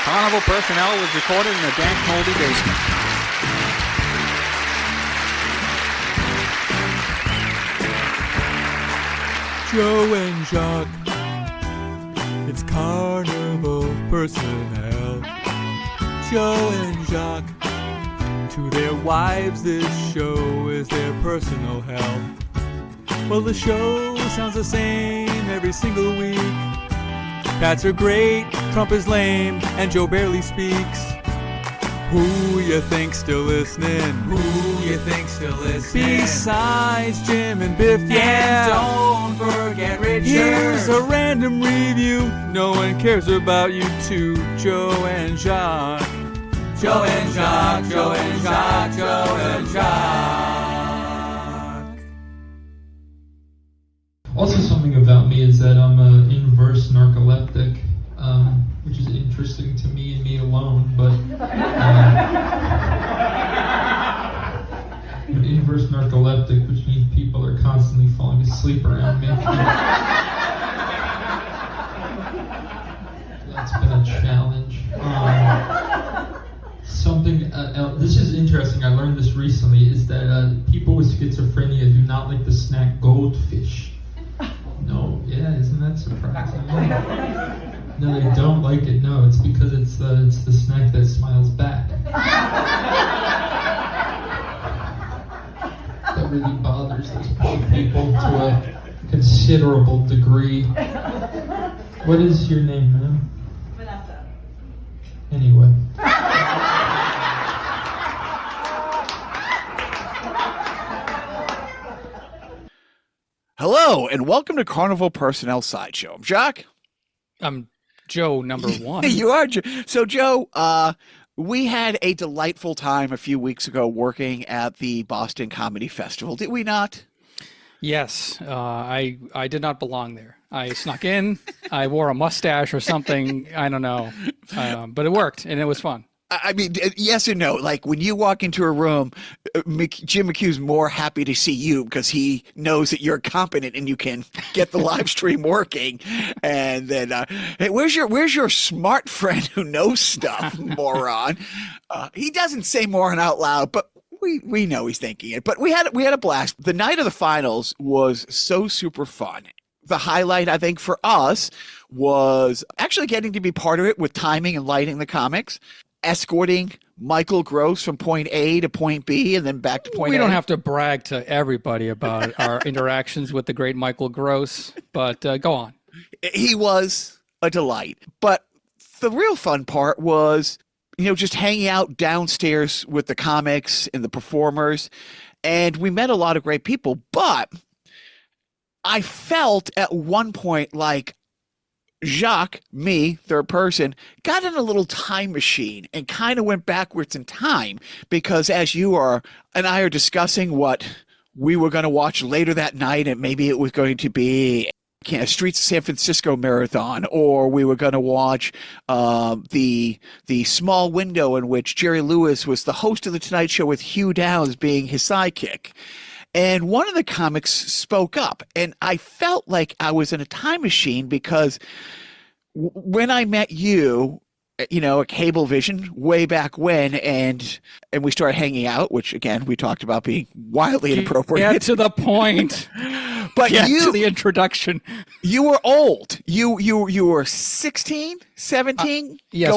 Carnival Personnel was recorded in a dank, moldy basement. Joe and Jacques, it's Carnival Personnel. Joe and Jacques, to their wives this show is their personal hell. Well, the show sounds the same every single week. Pats are great, Trump is lame, and Joe barely speaks. Who you think still listening? Who you think still listening? Besides Jim and Biff, yeah. And don't forget Richard. Here's a random review. No one cares about you two, Joe and Jacques. Joe and Jacques, Joe and Jacques, Joe and Jacques. Also, something about me is that I'm an inverse narcoleptic, which is interesting to me and me alone, but I'm an inverse narcoleptic, which means people are constantly falling asleep around me. That's been a challenge. Something this is interesting, I learned this recently, is that people with schizophrenia do not like the snack goldfish. No, yeah, isn't that surprising? No, they don't like it. No, it's because it's the snack that smiles back. That really bothers those poor people to a considerable degree. What is your name, ma'am? Vanessa. Anyway. Hello, and welcome to Carnival Personnel Sideshow. I'm Jacques. I'm Joe, number one. You are Joe. So, Joe, we had a delightful time a few weeks ago working at the Boston Comedy Festival, did we not? Yes, I did not belong there. I snuck in. I wore a mustache or something. I don't know, but it worked and it was fun. I mean, yes and no. Like when you walk into a room, Jim McHugh's more happy to see you because he knows that you're competent and you can get the live stream working. And then, hey, where's your smart friend who knows stuff, moron? He doesn't say moron out loud, but we know he's thinking it. But we had a blast. The night of the finals was so super fun. The highlight, I think, for us was actually getting to be part of it with timing and lighting the comics. Escorting Michael Gross from point A to point B and then back to point A. We don't have to brag to everybody about our interactions with the great Michael Gross, but go on. He was a delight. But the real fun part was, just hanging out downstairs with the comics and the performers. And we met a lot of great people. But I felt at one point like Jacques, me, third person, got in a little time machine and kind of went backwards in time because as you and I are discussing what we were going to watch later that night, and maybe it was going to be Streets of San Francisco marathon, or we were going to watch the small window in which Jerry Lewis was the host of The Tonight Show with Hugh Downs being his sidekick. And one of the comics spoke up, and I felt like I was in a time machine because when I met you, at Cablevision way back when, and we started hanging out, which again we talked about being wildly inappropriate. Get to the point. But Get to the introduction. You were old. You were 16, 17, yes,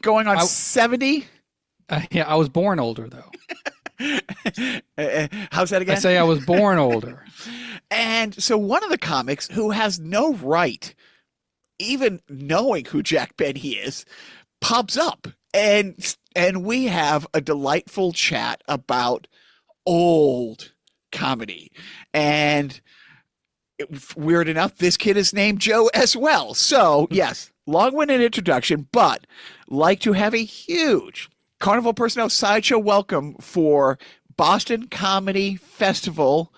going on 70. Yeah, I was born older though. How's that again? I say I was born older. And so one of the comics who has no right even knowing who Jack Benny is pops up, and we have a delightful chat about old comedy. And weird enough, this kid is named Joe as well. So yes, long-winded introduction, but like to have a huge Carnival Personnel Sideshow welcome for Boston Comedy Festival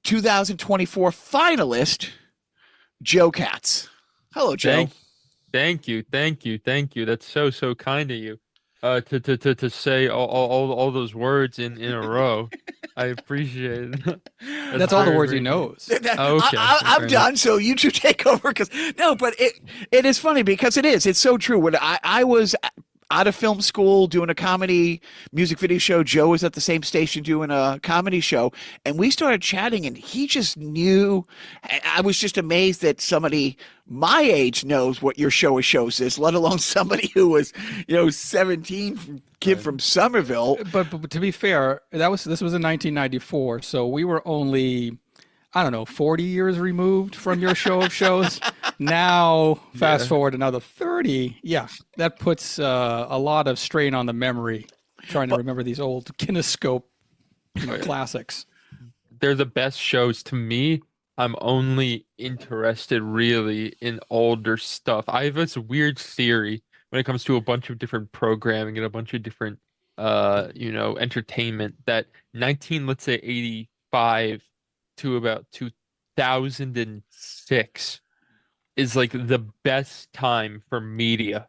2024 finalist, Joe Katz. Hello, Joe. Thank you. That's so kind of you. to say all those words in a row. I appreciate it. That's That's all the very, words he very nice. knows. Oh, okay, I'm fair enough. done, so you two take over. Because no, but it is funny because it's so true. When I was out of film school doing a comedy music video show, Joe was at the same station doing a comedy show, and we started chatting, and he just knew. I was just amazed that somebody my age knows what your show of shows is, let alone somebody who was 17, kid from Somerville. But to be fair, this was in 1994, so we were only, I don't know, 40 years removed from your show of shows. Now, fast forward another 30, yeah, that puts a lot of strain on the memory, trying to remember these old kinescope classics. They're the best shows to me. I'm only interested really in older stuff. I have this weird theory when it comes to a bunch of different programming and a bunch of different entertainment that let's say 85 to about 2006 is like the best time for media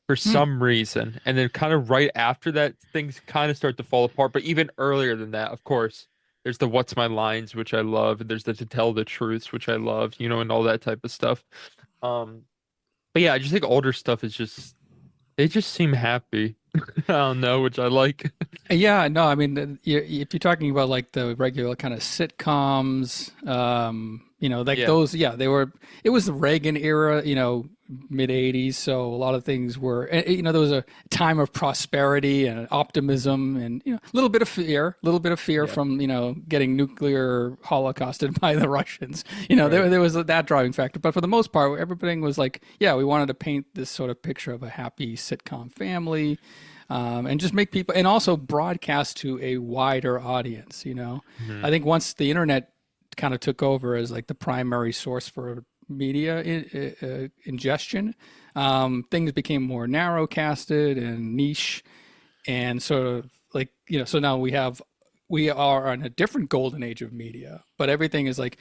for some reason. And then kind of right after that, things kind of start to fall apart. But even earlier than that, of course, there's the What's My Lines, which I love, and there's the To Tell the Truths, which I love, and all that type of stuff. But yeah, I just think older stuff is they just seem happy. I don't know, which I like. Yeah, no, I mean, if you're talking about like the regular kind of sitcoms, Yeah. those, yeah, it was the Reagan era, mid 80s. So a lot of things were, there was a time of prosperity and optimism and, a little bit of fear from, getting nuclear holocausted by the Russians. There was that driving factor. But for the most part, everything was like, yeah, we wanted to paint this sort of picture of a happy sitcom family. And just make people, and also broadcast to a wider audience. I think once the internet kind of took over as like the primary source for media ingestion, things became more narrow-casted and niche, and sort of like so now we are on a different golden age of media, but everything is like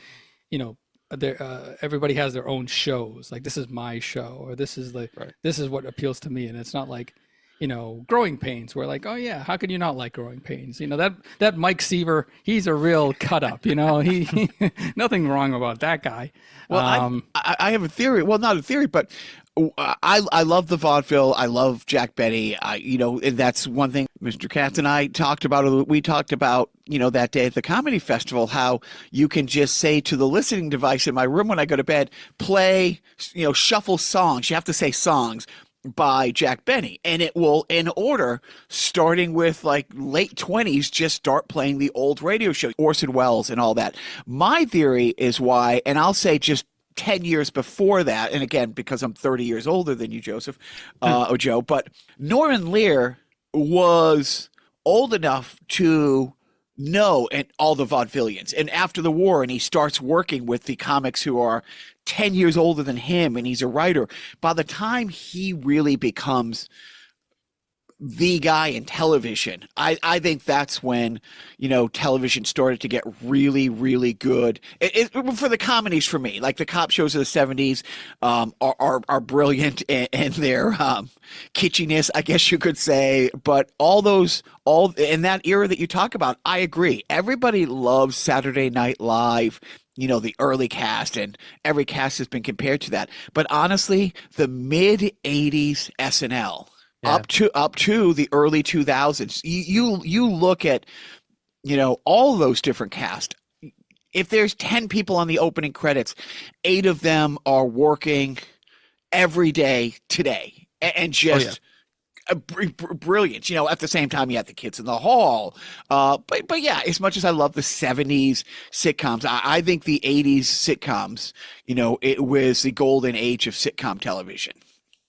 everybody has their own shows. Like, this is my show, or this is this is what appeals to me, and it's not like Growing Pains. We're like, oh yeah, how could you not like Growing Pains? That Mike Seaver, he's a real cut up. He nothing wrong about that guy. Well, I have a theory. Well, not a theory, but I love the vaudeville. I love Jack Benny. And that's one thing Mr. Katz and I talked about. We talked about, that day at the comedy festival, how you can just say to the listening device in my room when I go to bed, play, shuffle songs. You have to say songs by Jack Benny, and it will, in order, starting with like late 20s, just start playing the old radio show, Orson Welles and all that. My theory is why, and I'll say just 10 years before that, and again, because I'm 30 years older than you, Joseph, or Joe, but Norman Lear was old enough to know and all the vaudevillians, and after the war, and he starts working with the comics who are 10 years older than him, and he's a writer. By the time he really becomes the guy in television, I think that's when television started to get really, really good. For the comedies, for me, like the cop shows of the 70s are brilliant in their kitschiness, I guess you could say. But all in that era that you talk about, I agree. Everybody loves Saturday Night Live. The early cast, and every cast has been compared to that. But honestly, the mid 80s SNL, up to the early 2000s, you look at all those different casts. If there's 10 people on the opening credits, 8 of them are working every day today, and just brilliant. At the same time, you had the Kids in the Hall. But yeah, as much as I love the 70s sitcoms, I think the 80s sitcoms, it was the golden age of sitcom television.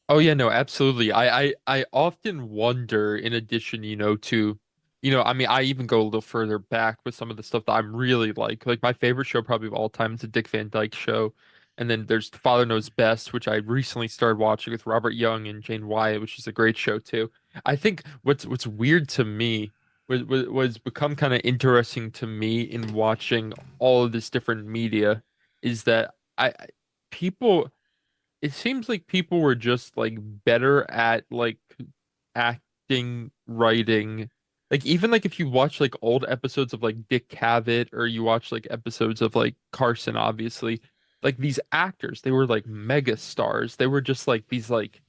Oh yeah, no, absolutely. I often wonder, in addition, to, I mean, I even go a little further back with some of the stuff that I'm really like my favorite show probably of all time is the Dick Van Dyke Show. And then there's Father Knows Best, which I recently started watching with Robert Young and Jane Wyatt, which is a great show too. I think what's weird to me was become kind of interesting to me in watching all of this different media is that people, it seems like people were just like better at like acting, writing. Like even like if you watch like old episodes of like Dick Cavett or you watch like episodes of like Carson, obviously, like these actors, they were like mega stars. They were just like these like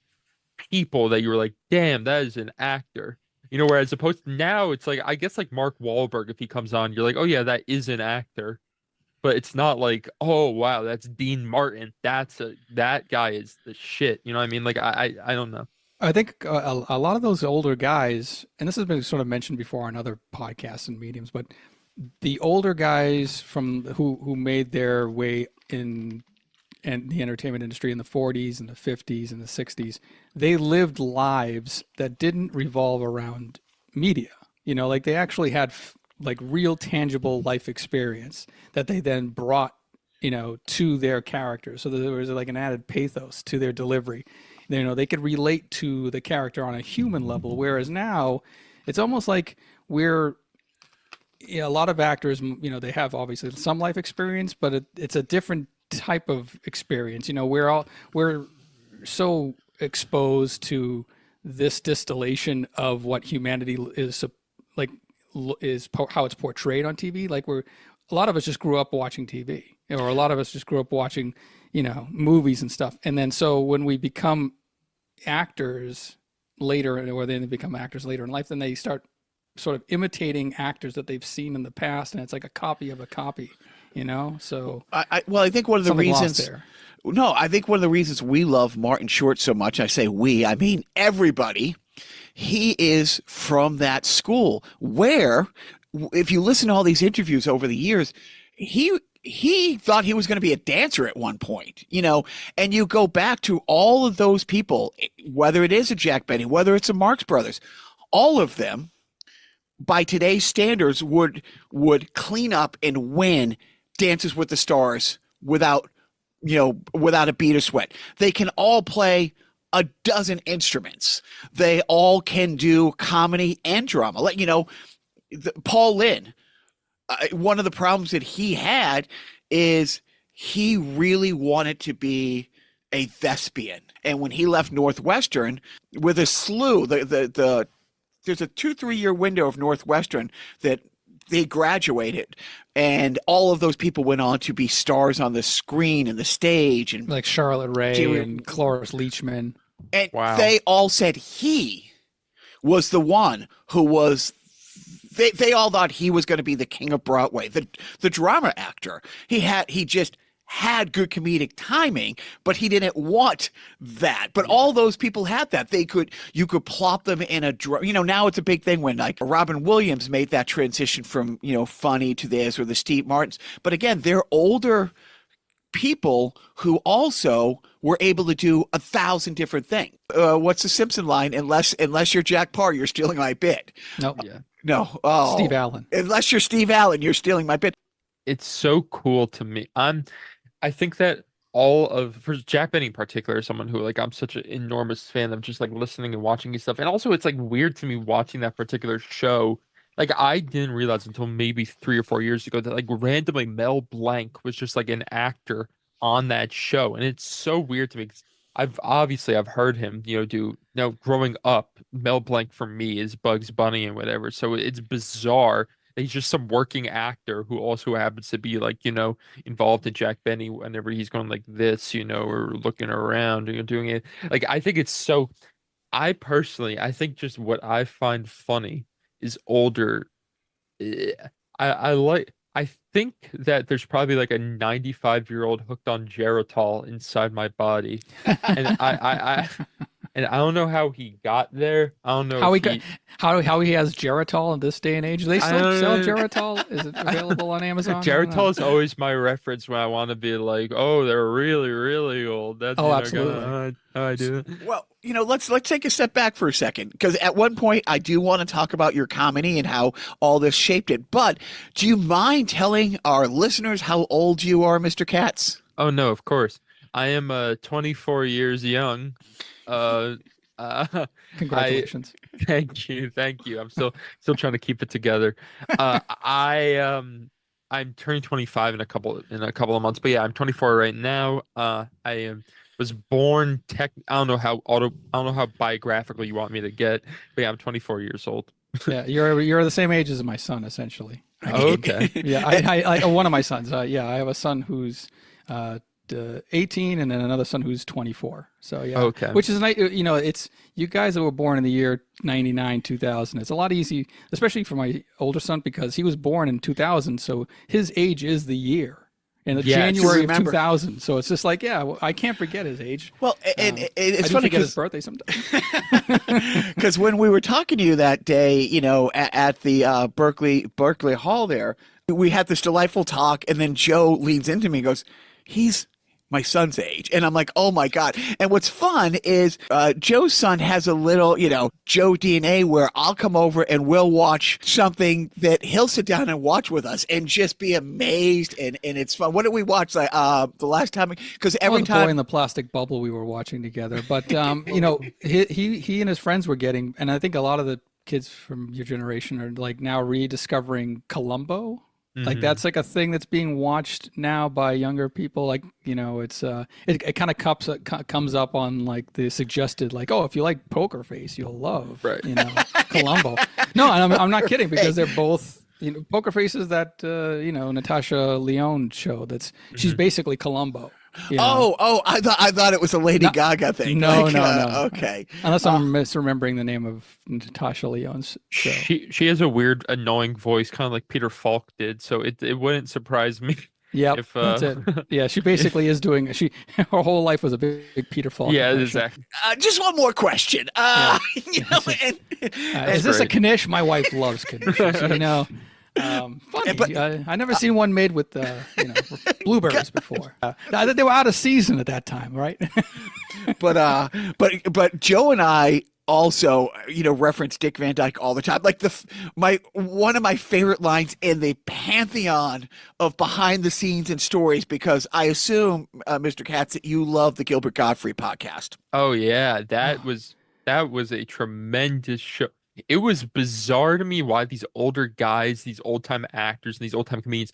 people that you were like, damn, that is an actor. Whereas opposed to now, it's like I guess like Mark Wahlberg, if he comes on, you're like, oh yeah, that is an actor. But it's not like, oh wow, that's Dean Martin. That guy is the shit. You know what I mean? Like I don't know. I think a lot of those older guys, and this has been sort of mentioned before on other podcasts and mediums, but the older guys from who made their way in and the entertainment industry in the 40s and the 50s and the 60s, they lived lives that didn't revolve around media. Like they actually had like real tangible life experience that they then brought, to their characters. So there was like an added pathos to their delivery. They could relate to the character on a human level, whereas now it's almost like a lot of actors, they have obviously some life experience, but it's a different type of experience. We're so exposed to this distillation of what humanity is like, how it's portrayed on TV. Like a lot of us just grew up watching TV, or a lot of us just grew up watching, movies and stuff. And then so when we become actors later, or then they become actors later in life, then they start sort of imitating actors that they've seen in the past, and it's like a copy of a copy. So I think one of the reasons. No, I think one of the reasons we love Martin Short so much, I say we, I mean everybody, he is from that school where, if you listen to all these interviews over the years, he thought he was going to be a dancer at one point, and you go back to all of those people, whether it is a Jack Benny, whether it's a Marx Brothers, all of them, by today's standards, would clean up and win Dances with the Stars without a bead of sweat. They can all play a dozen instruments. They all can do comedy and drama. Paul Lynde, one of the problems that he had is he really wanted to be a thespian. And when he left Northwestern with a slew, there's a 2-3 year window of Northwestern that they graduated, and all of those people went on to be stars on the screen and the stage, and like Charlotte Rae and Cloris Leachman. And wow. They all said he was the one who was. They all thought he was going to be the king of Broadway, the drama actor. He just had good comedic timing, but he didn't want that. But all those people had that. You could plop them in now it's a big thing when like Robin Williams made that transition from, funny to this, or the Steve Martins. But again, they're older people who also were able to do 1,000 different things. What's the Simpson line? Unless you're Jack Parr, you're stealing my bit. Nope. Yeah. No. Oh, Steve Allen. Unless you're Steve Allen, you're stealing my bit. It's so cool to me. I think that for Jack Benny in particular, someone who like I'm such an enormous fan of, just like listening and watching his stuff. And also it's like weird to me watching that particular show. Like I didn't realize until maybe 3 or 4 years ago that like randomly Mel Blanc was just like an actor on that show. And it's so weird to me, 'cause I've heard him, do growing up, Mel Blanc for me is Bugs Bunny and whatever. So it's bizarre. He's just some working actor who also happens to be like, involved in Jack Benny whenever he's going like this, or looking around, doing it. Like, I think it's so, I think just what I find funny is older. I think that there's probably like a 95-year-old hooked on Geritol inside my body. And I don't know how he got there. I don't know how he has Geritol in this day and age. Do they still sell Geritol? Is it available on Amazon? Geritol is always my reference when I want to be like, oh, they're really, really old. That's absolutely. How I do it. Well, let's take a step back for a second, because at one point I do want to talk about your comedy and how all this shaped it. But do you mind telling our listeners how old you are, Mr. Katz? Oh no, of course. I am 24 years young. Congratulations. Thank you. I'm still trying to keep it together. I'm turning 25 in a couple of months, but yeah, I'm 24 right now. I am was born I don't know how biographical you want me to get, but yeah, I'm 24 years old. Yeah, you're the same age as my son, essentially. Oh, okay. Yeah, I one of my sons. Yeah, I have a son who's 18, and then another son who's 24. So yeah, Okay. which is nice. You know, it's you guys that were born in the year 99, 2000. It's a lot easy, especially for my older son, because he was born in 2000. So his age is the year. In the January of 2000, so it's just like, yeah, well, I can't forget his age. Well, and it's I funny forget his birthday sometimes. because when we were talking to you that day, you know, at the Berkeley Hall there, we had this delightful talk, and then Joe leans into me and goes, "He's my son's age," and I'm like, "Oh my god!" And what's fun is Joe's son has a little, you know, Joe DNA where I'll come over and we'll watch something that he'll sit down and watch with us and just be amazed, and it's fun. What did we watch the last time? Because every the time Boy in the Plastic Bubble we were watching together, but you know, he and his friends were getting, and I think a lot of the kids from your generation are like now rediscovering Columbo. Like that's like a thing that's being watched now by younger people. Like, you know, it's it kind of comes up on like the suggested, like, oh, if you like Poker Face, you'll love, you know, Columbo. No, I'm not kidding, because they're both, you know, Poker Face is that you know, Natasha Lyonne show. That's she's basically Columbo. You know? I thought it was a Lady Gaga thing. No, Like, no. Okay. Unless I'm misremembering the name of Natasha Lyonne's show. She has a weird, annoying voice, kind of like Peter Falk did. So it wouldn't surprise me. Yeah, that's it. Yeah, she basically is doing. Her whole life was a big Peter Falk. Yeah, impression. exactly. Just one more question. You know, Is this a Knish? My wife loves Knish. You know, funny. But- I never seen one made with you know, blueberries before. They were out of season at that time, right? but Joe and I also, you know, reference Dick Van Dyke all the time. Like one of my favorite lines in the pantheon of behind the scenes and stories, because I assume, Mr. Katz, that you love the Gilbert Gottfried podcast. Oh yeah, that was a tremendous show. It was bizarre to me why these older guys, these old time actors, and these old time comedians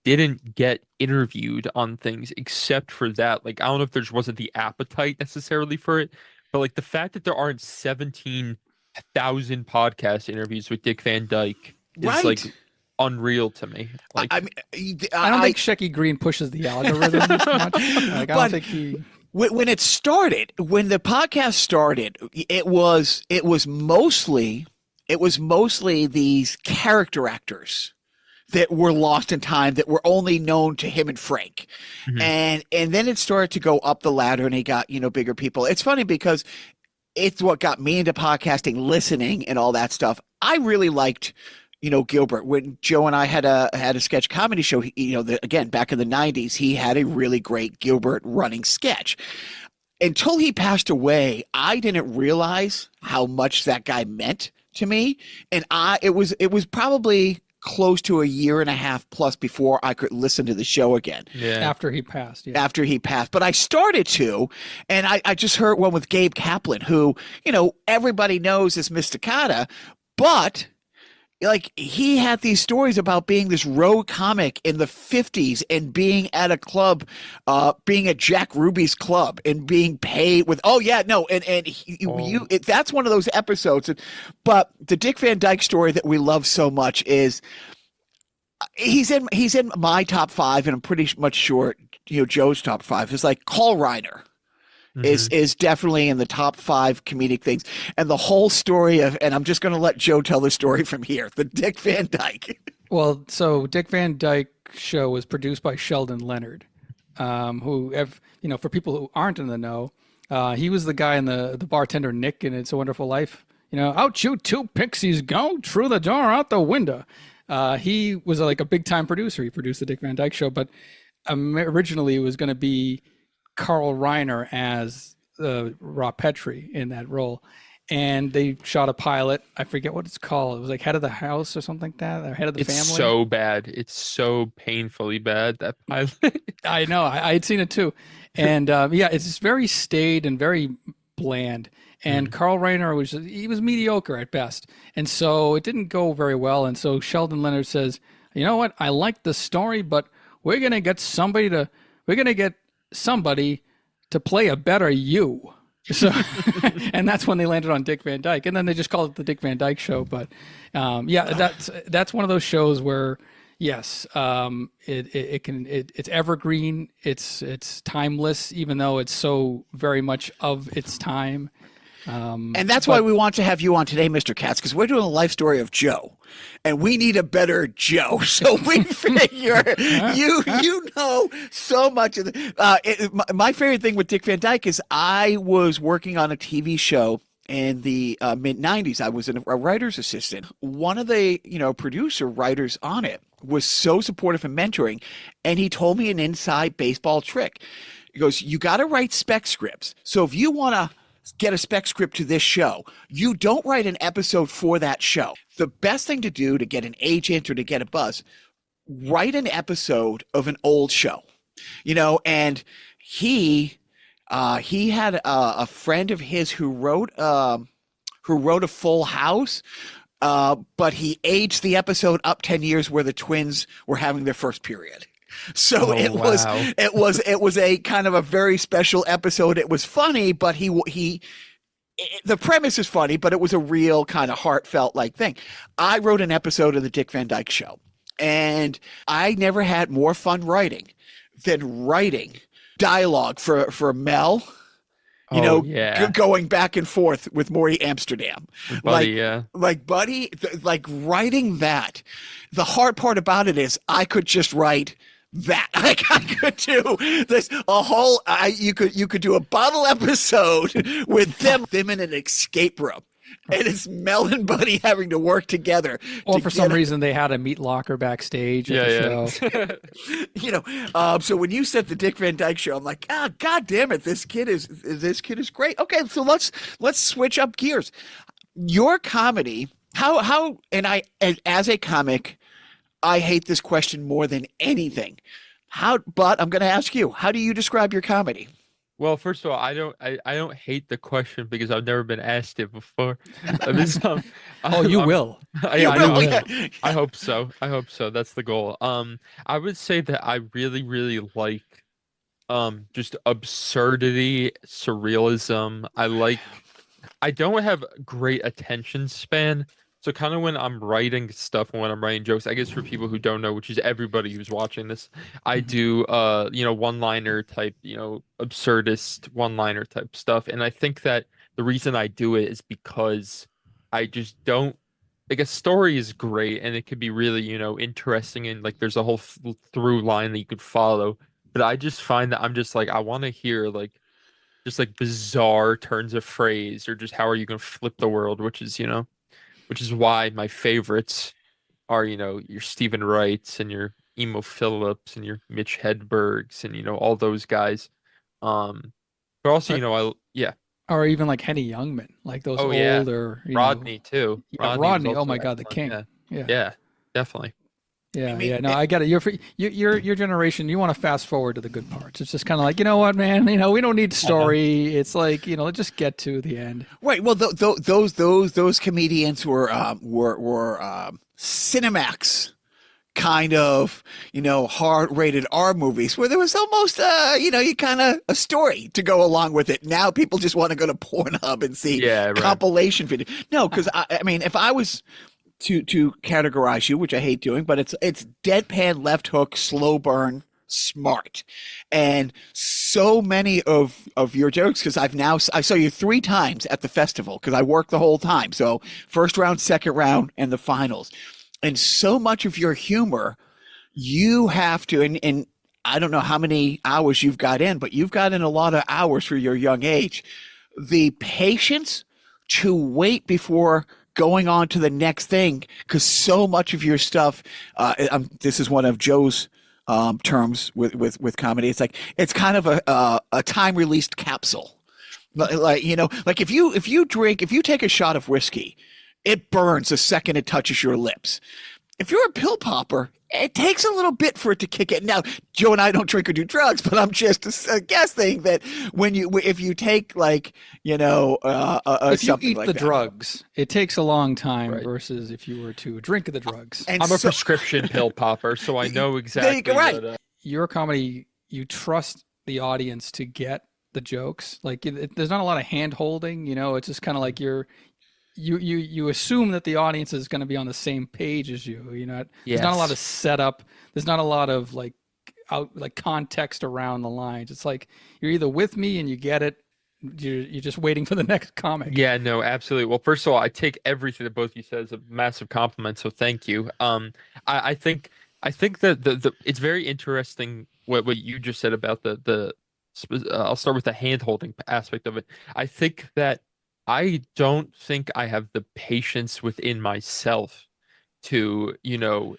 didn't get interviewed on things except for that. Like, I don't know if there just wasn't the appetite necessarily for it, but like the fact that there aren't 17,000 podcast interviews with Dick Van Dyke is like unreal to me. Like, I mean, I don't think Shecky Green pushes the algorithm much. Like, I don't think he. When it started, when the podcast started, it was mostly these character actors that were lost in time, that were only known to him and Frank. And then it started to go up the ladder, and he got, you know, bigger people. It's funny because it's what got me into podcasting, listening and all that stuff. I really liked, you know, Gilbert. When Joe and I had a sketch comedy show, you know, again, back in the 90s, he had a really great Gilbert running sketch. Until he passed away, I didn't realize how much that guy meant to me. And it was probably close to a year and a half plus before I could listen to the show again. yeah. After he passed. Yeah. After he passed. But I started to, and I just heard one with Gabe Kaplan, who, you know, everybody knows is Mysticata, but like, he had these stories about being this rogue comic in the 50s and being at a club, being at Jack Ruby's club and being paid with, that's one of those episodes. But the Dick Van Dyke story that we love so much is he's in my top 5, and I'm pretty much sure, you know, Joe's top 5 is like Carl Reiner. Is definitely in the top 5 comedic things. And the whole story of, and I'm just going to let Joe tell the story from here, the Dick Van Dyke. Well, so Dick Van Dyke Show was produced by Sheldon Leonard, who, you know, for people who aren't in the know, he was the guy in the bartender Nick in It's a Wonderful Life. You know, out you two pixies go, through the door, out the window. He was like a big time producer. He produced the Dick Van Dyke Show, but originally it was going to be Carl Reiner as Rob Petrie in that role, and they shot a pilot. I forget what it's called. It was like Head of the House or something like that, or Head of the Family. It's so bad. It's so painfully bad, that pilot. I know. I had seen it too, and yeah, it's just very staid and very bland. And Carl Reiner was mediocre at best, and so it didn't go very well. And so Sheldon Leonard says, "You know what? I like the story, but we're gonna get somebody to play a better you. So, and that's when they landed on Dick Van Dyke, and then they just called it the Dick Van Dyke Show. But yeah, that's one of those shows where yes, it's evergreen, it's timeless, even though it's so very much of its time. And that's why we want to have you on today, Mr. Katz, because we're doing a life story of Joe, and we need a better Joe. So we figure you know so much of my favorite thing with Dick Van Dyke is I was working on a TV show in the mid-90s. I was a writer's assistant. One of the producer writers on it was so supportive and mentoring, and he told me an inside baseball trick. He goes, "You got to write spec scripts. So if you want to get a spec script to this show, you don't write an episode for that show. The best thing to do to get an agent or to get a buzz, write an episode of an old show." And he had a friend of his who wrote a Full House, but he aged the episode up 10 years where the twins were having their first period. So it was a kind of a very special episode. It was funny, but the premise is funny, but it was a real kind of heartfelt like thing. I wrote an episode of the Dick Van Dyke Show, and I never had more fun writing than writing dialogue for Mel. Going back and forth with Maury Amsterdam, Buddy, Buddy, writing that. The hard part about it is I could just write that. I could do this you could do a bottle episode with them in an escape room. And it's Mel and Buddy having to work together. Or for some reason they had a meat locker backstage at the show. So when you said the Dick Van Dyke Show, I'm like, God damn it, this kid is great. Okay, so let's switch up gears. Your comedy, as a comic, I hate this question more than anything. But I'm going to ask you, how do you describe your comedy? Well, first of all, I don't hate the question because I've never been asked it before. You will. I hope so. That's the goal. I would say that I really, really like just absurdity, surrealism. I don't have great attention span. So kind of when I'm writing stuff and when I'm writing jokes, I guess for people who don't know, which is everybody who's watching this, I do one-liner type, absurdist one-liner type stuff. And I think that the reason I do it is because I just don't a story is great and it could be really, interesting and there's a whole through line that you could follow. But I just find that I'm just I want to hear just bizarre turns of phrase or just how are you going to flip the world, which is why my favorites are, your Stephen Wrights and your Emo Phillips and your Mitch Hedbergs and, all those guys. But also, Or even Henny Youngman, those older. Rodney too. Yeah, Rodney. Oh my God, the king. Yeah, definitely. Yeah, no, I get it. Your generation, you want to fast forward to the good parts. It's just kind of you know what, man, we don't need story. It's let's just get to the end. Right. Well, those comedians were Cinemax kind of, hard rated R movies where there was almost, you kind of a story to go along with it. Now people just want to go to Pornhub and see compilation video. No, because I mean, if I was to categorize you, which I hate doing, but it's deadpan, left hook, slow burn, smart. And so many of your jokes, because I saw you 3 times at the festival because I worked the whole time. So first round, second round, and the finals. And so much of your humor, you have to, and I don't know how many hours you've got in, but you've got in a lot of hours for your young age. The patience to wait before going on to the next thing, because so much of your stuff, this is one of Joe's terms with comedy. It's kind of a time released capsule. If you take a shot of whiskey, it burns the second it touches your lips. If you're a pill popper, it takes a little bit for it to kick in. Now, Joe and I don't drink or do drugs, but I'm just guessing that if you take if you eat the that. drugs, it takes a long time versus if you were to drink the drugs. I'm a prescription pill popper, so I know exactly. Your comedy, you trust the audience to get the jokes. Like there's not a lot of hand holding, it's just kind of like you assume that the audience is going to be on the same page as you. There's not a lot of setup. There's not a lot of like context around the lines. It's like you're either with me and you get it. You're just waiting for the next comic. Yeah, no, absolutely. Well, first of all, I take everything that both of you said as a massive compliment, so thank you. I think that the it's very interesting what you just said about I'll start with the hand holding aspect of it. I think that I don't think I have the patience within myself to, to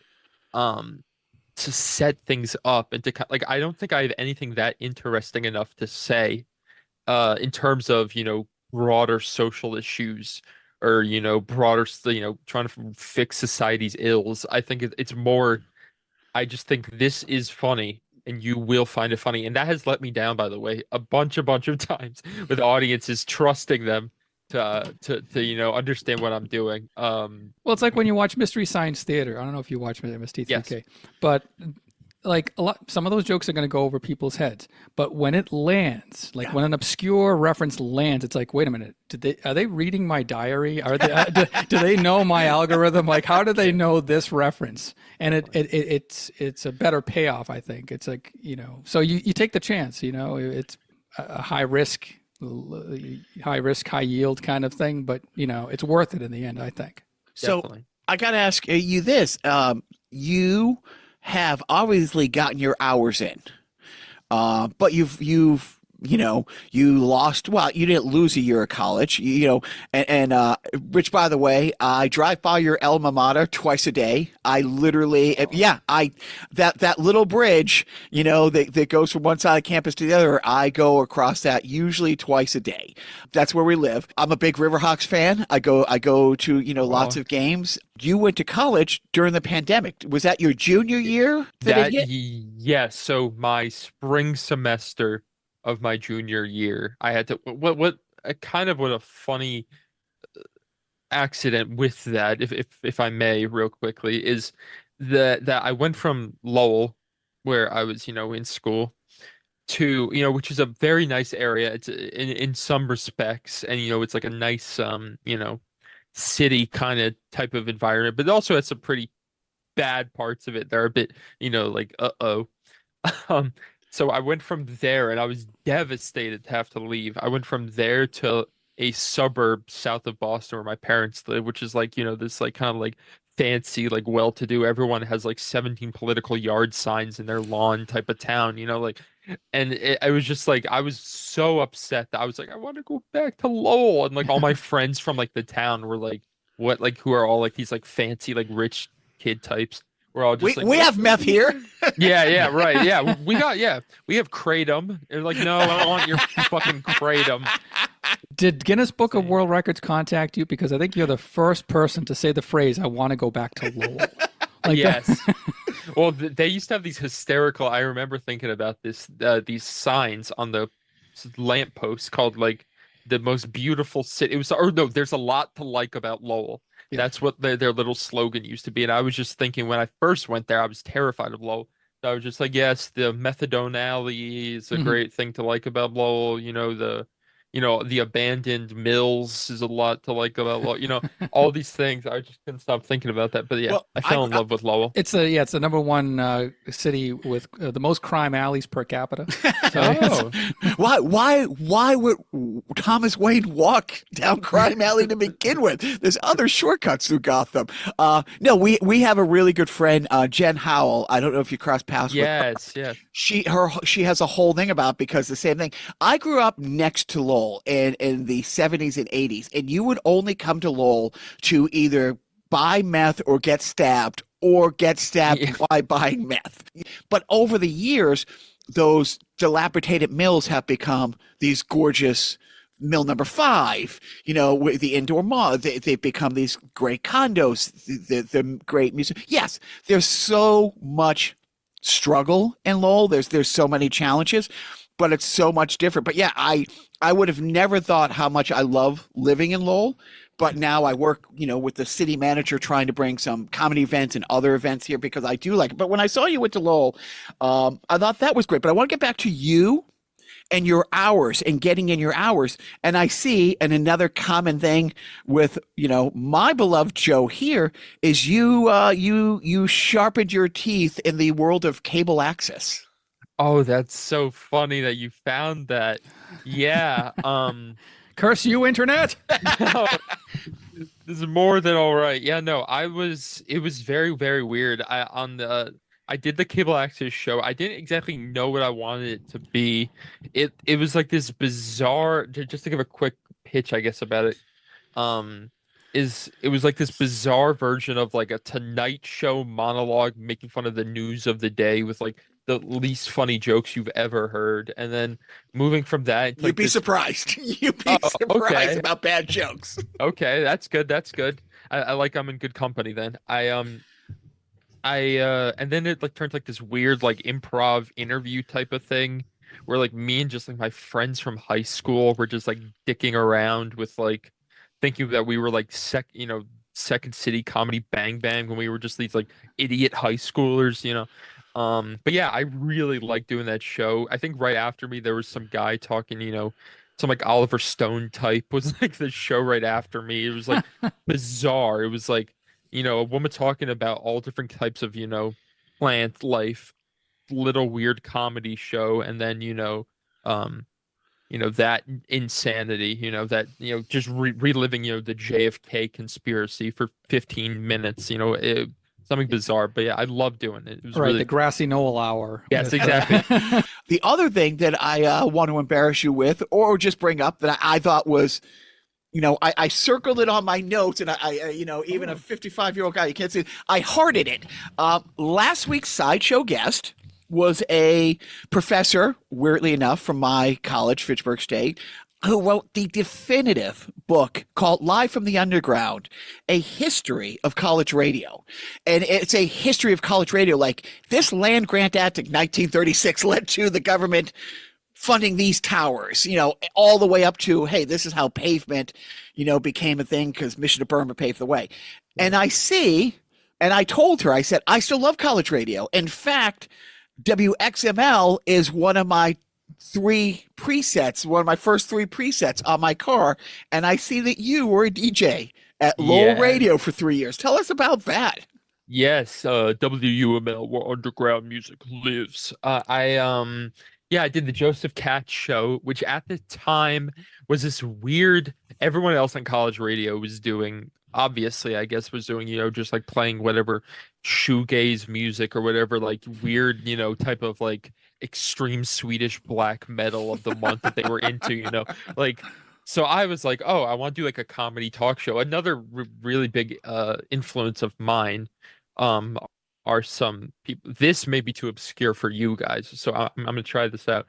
set things up and to like I don't think I have anything that interesting enough to say in terms of, broader social issues or, broader, trying to fix society's ills. I think it's more, I just think this is funny and you will find it funny. And that has let me down, by the way, a bunch of times with audiences trusting them to understand what I'm doing. Well, it's like when you watch Mystery Science Theater. I don't know if you watch MST3K, yes. But like some of those jokes are going to go over people's heads, but when it lands, like when an obscure reference lands, it's like, wait a minute, are they reading my diary? Are they do they know my algorithm? Like, how do they know this reference? And it's a better payoff, I think. It's like, so you take the chance, it's a high risk, high yield kind of thing, but it's worth it in the end, I think. So Definitely. I got to ask you this, you have obviously gotten your hours in, but you lost. Well, you didn't lose a year of college, and which, by the way, I drive by your alma mater twice a day. I literally, that little bridge, that goes from one side of campus to the other. I go across that usually twice a day. That's where we live. I'm a big Riverhawks fan. I go to lots of games. You went to college during the pandemic. Was that your junior year? Yes. So my spring semester of my junior year, I had to what a funny accident with that, if I may, real quickly, is that I went from Lowell, where I was in school, to which is a very nice area. It's in some respects, and it's like a nice city kind of type of environment, but it also has some pretty bad parts of it. They're a bit like so I went from there, and I was devastated to have to leave. I went from there to a suburb south of Boston where my parents live, which is like, this like kind of like fancy, like well-to-do. Everyone has like 17 political yard signs in their lawn type of town, and I was just like, I was so upset that I was like, I want to go back to Lowell. And like all my friends from like the town were like, what, like who are all like these like fancy, like rich kid types. We're all just we have meth here. Yeah, right. Yeah, we have kratom. They're like, no, I don't want your fucking kratom. Did Guinness Book of World Records contact you? Because I think you're the first person to say the phrase, I want to go back to Lowell. Like yes. Well, they used to have these hysterical, I remember thinking about this, these signs on the lampposts called like the most beautiful city. It was, or no, there's a lot to like about Lowell. Yeah. That's what their little slogan used to be. And I was just thinking when I first went there, I was terrified of Lowell. I was just like, yes, the methadone alley is a great thing to like about Lowell. The abandoned mills is a lot to like about Lowell. All these things. I just couldn't stop thinking about that. But yeah, well, I fell in love with Lowell. It's the number one city with the most crime alleys per capita. So why would Thomas Wayne walk down crime alley to begin with? There's other shortcuts through Gotham. No, we have a really good friend, Jen Howell. I don't know if you cross paths with her. Yes. She has a whole thing about, because the same thing. I grew up next to Lowell in the 70s and 80s, and you would only come to Lowell to either buy meth or get stabbed by buying meth. But over the years, those dilapidated mills have become these gorgeous mill number 5, with the indoor mall. They've become these great condos, the great music. Yes, there's so much struggle in Lowell. There's so many challenges, but it's so much different. But yeah, I would have never thought how much I love living in Lowell, but now I work, with the city manager trying to bring some comedy events and other events here because I do like it. But when I saw you went to Lowell, I thought that was great. But I want to get back to you and your hours and getting in your hours. And I see, and another common thing with, my beloved Joe here is you sharpened your teeth in the world of cable access. Oh, that's so funny that you found that. Yeah. Curse you, internet. No, this is more than all right. Yeah, no, it was very, very weird. I did the cable access show. I didn't exactly know what I wanted it to be. It was like this bizarre, just to give a quick pitch, I guess, about it. It was like this bizarre version of like a Tonight Show monologue making fun of the news of the day with like the least funny jokes you've ever heard. And then moving from that to, You'd like, be this. surprised. You'd be surprised Okay. about bad jokes. Okay, that's good. That's good. I like I'm in good company then. And then it like turned like this weird like improv interview type of thing where like me and just like my friends from high school were just like dicking around with like thinking that we were like Second City Comedy Bang Bang when we were just these like idiot high schoolers. But yeah, I really liked doing that show. I think right after me there was some guy talking, some like Oliver Stone type was like the show right after me. It was like bizarre. It was like, a woman talking about all different types of, plant life, little weird comedy show, and then, that insanity, just reliving, the JFK conspiracy for 15 minutes, something bizarre. But yeah, I love doing it. It was Right, really the grassy knoll hour. Yes, exactly. The other thing that I want to embarrass you with, or just bring up that I thought was, I circled it on my notes, and even a 55-year-old guy, you can't see it, I hearted it. Last week's Sideshow guest was a professor, weirdly enough, from my college, Fitchburg State, who wrote the definitive book called Live from the Underground, a history of college radio. And it's a history of college radio. Like, this land grant act of 1936 led to the government funding these towers, all the way up to, hey, this is how pavement, became a thing because Mission to Burma paved the way. And I told her, I said, I still love college radio. In fact, WXML is one of my first three presets on my car. And I see that you were a DJ at Lowell Radio for 3 years. Tell us about that. Yes, WMUL, where underground music lives. I did the Joseph Katz show, which at the time was this weird, everyone else on college radio was doing, obviously, I guess, was doing, just like playing whatever shoegaze music or whatever, like weird, type of like extreme Swedish black metal of the month that they were into, like. So I was like, oh, I want to do like a comedy talk show. Another really big influence of mine are some people. This may be too obscure for you guys, so I'm going to try this out.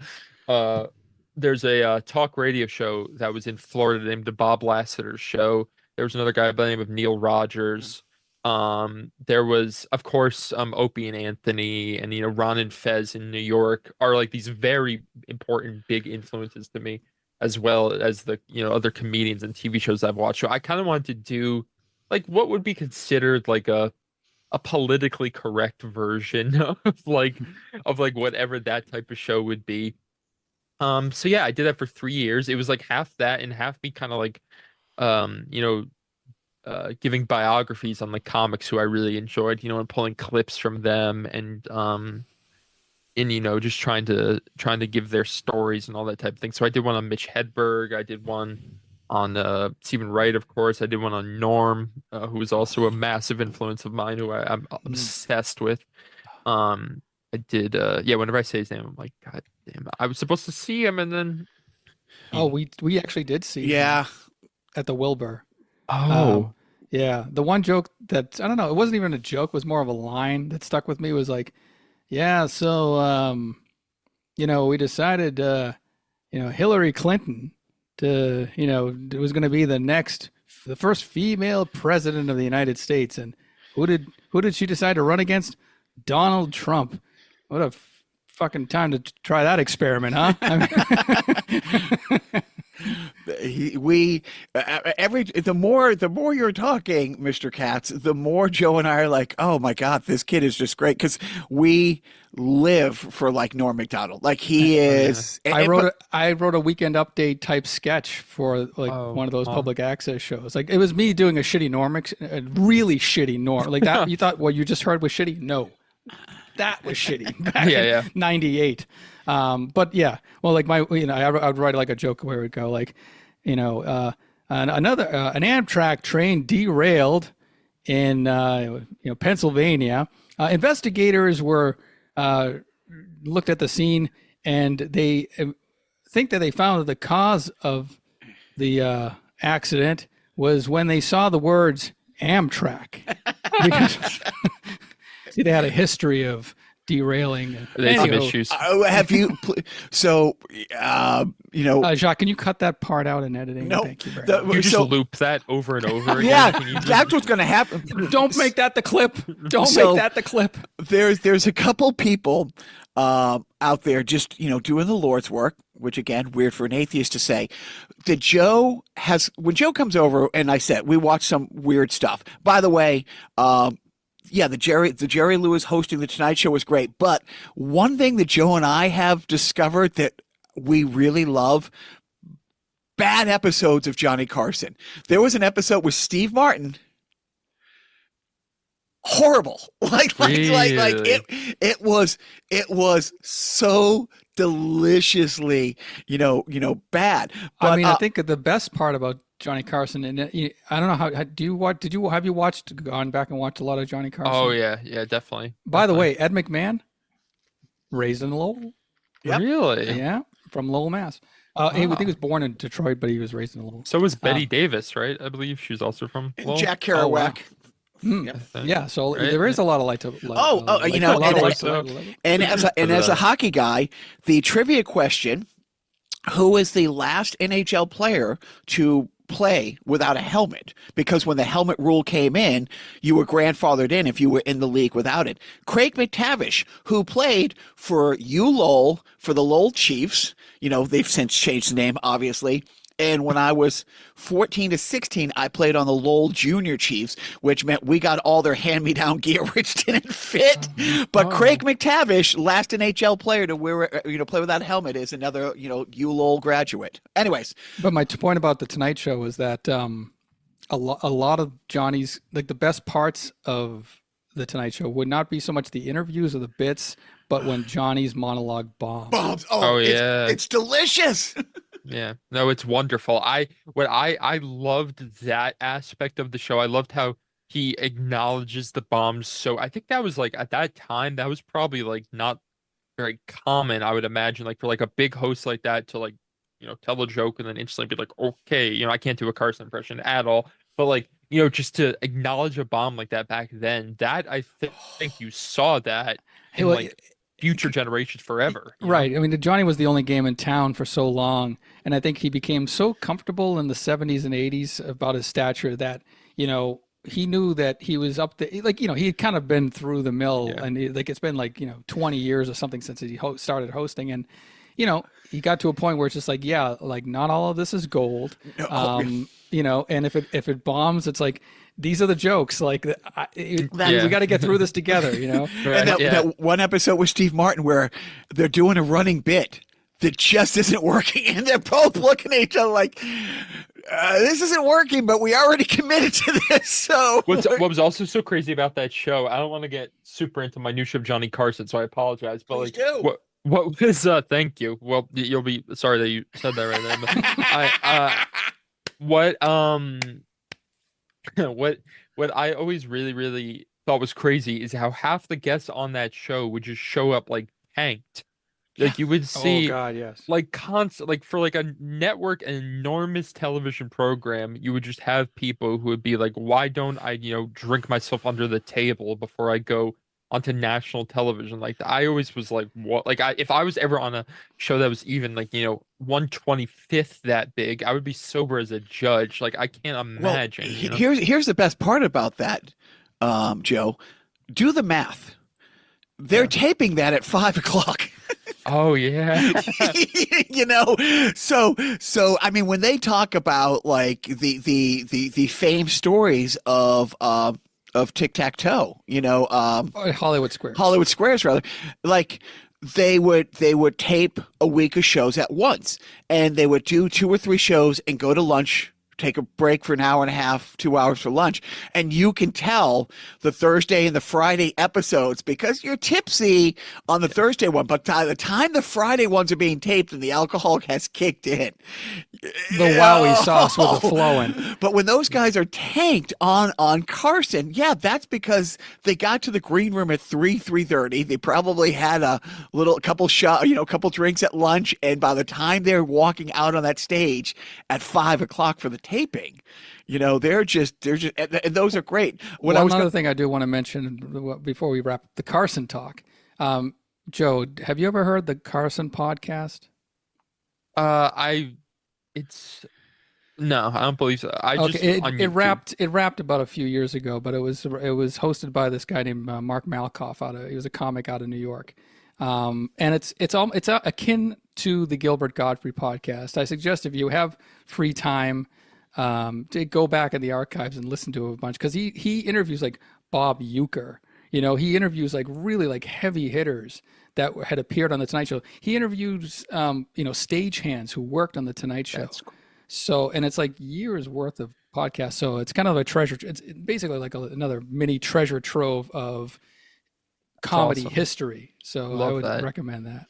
There's a talk radio show that was in Florida named the Bob Lasseter Show. There was another guy by the name of Neil Rogers. There was, of course, Opie and Anthony, and Ron and Fez in New York are like these very important big influences to me, as well as the other comedians and TV shows I've watched. So I kind of wanted to do like what would be considered like a politically correct version of whatever that type of show would be. So yeah, I did that for 3 years. It was like half that and half me kind of like giving biographies on like comics who I really enjoyed, and pulling clips from them and just trying to give their stories and all that type of thing. So I did one on Mitch Hedberg. I did one on Stephen Wright, of course. I did one on Norm, who was also a massive influence of mine, who I'm obsessed with. I did, whenever I say his name, I'm like, God damn, I was supposed to see him, and then... Oh, we actually did see him at the Wilbur. Oh. Yeah. The one joke that, I don't know, it wasn't even a joke, it was more of a line that stuck with me, was like, yeah, so, we decided, Hillary Clinton to, it was going to be the first female president of the United States. And who did she decide to run against? Donald Trump. What a fucking time to try that experiment, huh? The more you're talking, Mr. Katz, the more Joe and I are like, oh my God, this kid is just great, because we live for like Norm Macdonald. Like he is. I wrote a Weekend Update type sketch for like one of those public access shows. Like it was me doing a shitty Norm, a really shitty Norm. Like that. You thought what you just heard was shitty? No, that was shitty. Back in '98. But yeah, well, like I would write like a joke where it would go like, an Amtrak train derailed in Pennsylvania. Investigators were looked at the scene, and they think that they found that the cause of the accident was when they saw the words Amtrak. Because see, they had a history of derailing. There's some issues. Have you? Jacques, can you cut that part out in editing? No, Thank you very much. You just loop that over and over again. Yeah, that's what's going to happen. Don't make that the clip. Don't make that the clip. There's a couple people out there just doing the Lord's work, which again, weird for an atheist to say. That when Joe comes over, and I said we watch some weird stuff. By the way, yeah, the Jerry Lewis hosting the Tonight Show was great. But one thing that Joe and I have discovered that we really love: bad episodes of Johnny Carson. There was an episode with Steve Martin. Horrible. Like it was so deliciously, bad. But, I mean, I think the best part about Johnny Carson, and I don't know how have you gone back and watched a lot of Johnny Carson? Oh yeah, definitely. By the way, Ed McMahon, raised in Lowell. Yep. Really? Yeah, from Lowell, Mass. He was born in Detroit, but he was raised in Lowell. So was Betty Davis, right? I believe she's also from Lowell. Jack Kerouac. Yeah, so there is a lot of light to. And as a hockey guy, the trivia question: who is the last NHL player to play without a helmet? Because when the helmet rule came in, you were grandfathered in if you were in the league without it. Craig McTavish, who played for Lowell, for the Lowell Chiefs. They've since changed the name, obviously. And when I was 14 to 16, I played on the Lowell Junior Chiefs, which meant we got all their hand-me-down gear, which didn't fit. But Craig McTavish, last NHL player to wear, play without a helmet, is another, Lowell graduate. Anyways. But my point about the Tonight Show is that a lot of Johnny's, like the best parts of the Tonight Show would not be so much the interviews or the bits, but when Johnny's monologue bombs. Oh yeah. It's delicious. Yeah, no, it's wonderful. I loved that aspect of the show. I loved how he acknowledges the bombs. So I think that was like at that time, that was probably like not very common, I would imagine, like for like a big host like that to like, tell a joke and then instantly be like, okay, I can't do a Carson impression at all. But like, just to acknowledge a bomb like that back then, that I think you saw that in like future generations forever. Right. I mean, Johnny was the only game in town for so long. And I think he became so comfortable in the 70s and 80s about his stature that, he knew that he was up there. Like, he had kind of been through the mill and it's been like, 20 years or something since he started hosting. And, he got to a point where it's just like, yeah, like not all of this is gold. And if it bombs, it's like, these are the jokes. Like, we got to get through this together, Right, and that one episode with Steve Martin where they're doing a running bit that just isn't working, and they're both looking at each other like, this isn't working, but we already committed to this. So what was also so crazy about that show, I don't want to get super into minutia of Johnny Carson, so I apologize, but Please do. What was thank you. Well, you'll be sorry that you said that right there. But what I always really, really thought was crazy is how half the guests on that show would just show up like tanked. Like you would see, like constant, like for like a network, an enormous television program, you would just have people who would be like, why don't I, drink myself under the table before I go onto national television? Like I always was like, what? Like if I was ever on a show that was even like 1/25th that big, I would be sober as a judge. Like I can't imagine. Well, here's the best part about that, Joe. Do the math. They're taping that at 5 o'clock. Oh yeah. You know, so I mean, when they talk about like the famed stories of tic-tac-toe, you know, Hollywood Squares. Hollywood Squares rather, like they would tape a week of shows at once, and they would do 2 or 3 shows and go to lunch, take a break for an hour and a half, 2 hours for lunch. And you can tell the Thursday and the Friday episodes because you're tipsy on the Thursday one, but by the time the Friday ones are being taped and the alcohol has kicked in, The wowie sauce with the flowing. but when those guys are tanked on Carson, yeah, that's because they got to the green room at 3:30. They probably had a couple drinks at lunch, and by the time they're walking out on that stage at 5 o'clock for the taping, you know, they're just and those are great. Another thing I do want to mention before we wrap up the Carson talk, Joe, have you ever heard the Carson podcast? No, I don't believe so. It wrapped about a few years ago, but it was hosted by this guy named Mark Malkoff he was a comic out of New York, and it's akin to the Gilbert Gottfried podcast. I suggest if you have free time, to go back in the archives and listen to a bunch, because he interviews like Bob Uecker. You know, he interviews like really like heavy hitters that had appeared on the Tonight Show. He interviews stagehands who worked on the Tonight Show. That's cool. So, and it's like years worth of podcasts. So it's kind of a treasure. It's basically like another mini treasure trove of comedy history. So I would recommend that.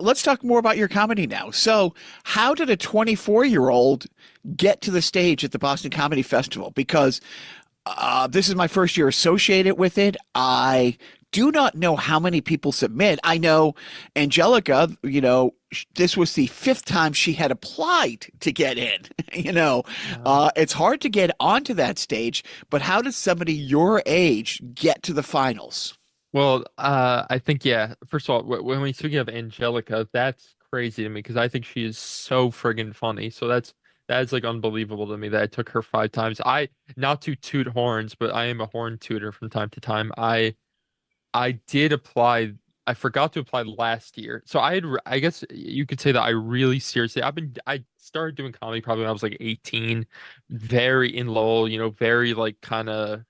Let's talk more about your comedy now. So how did a 24-year-old get to the stage at the Boston Comedy Festival? Because this is my first year associated with it. I do not know how many people submit. I know Angelica, you know, this was the 5th time she had applied to get in. You know, it's hard to get onto that stage, but how did somebody your age get to the finals? Well, I think, yeah, first of all, when we speaking of Angelica, that's crazy to me because I think she is so friggin' funny. So that's like unbelievable to me that I took her 5 times. Not to toot horns, but I am a horn tooter from time to time. I did apply. I forgot to apply last year. So I guess you could say that I really seriously, I started doing comedy probably when I was like 18, very in Lowell, you know, very like kind of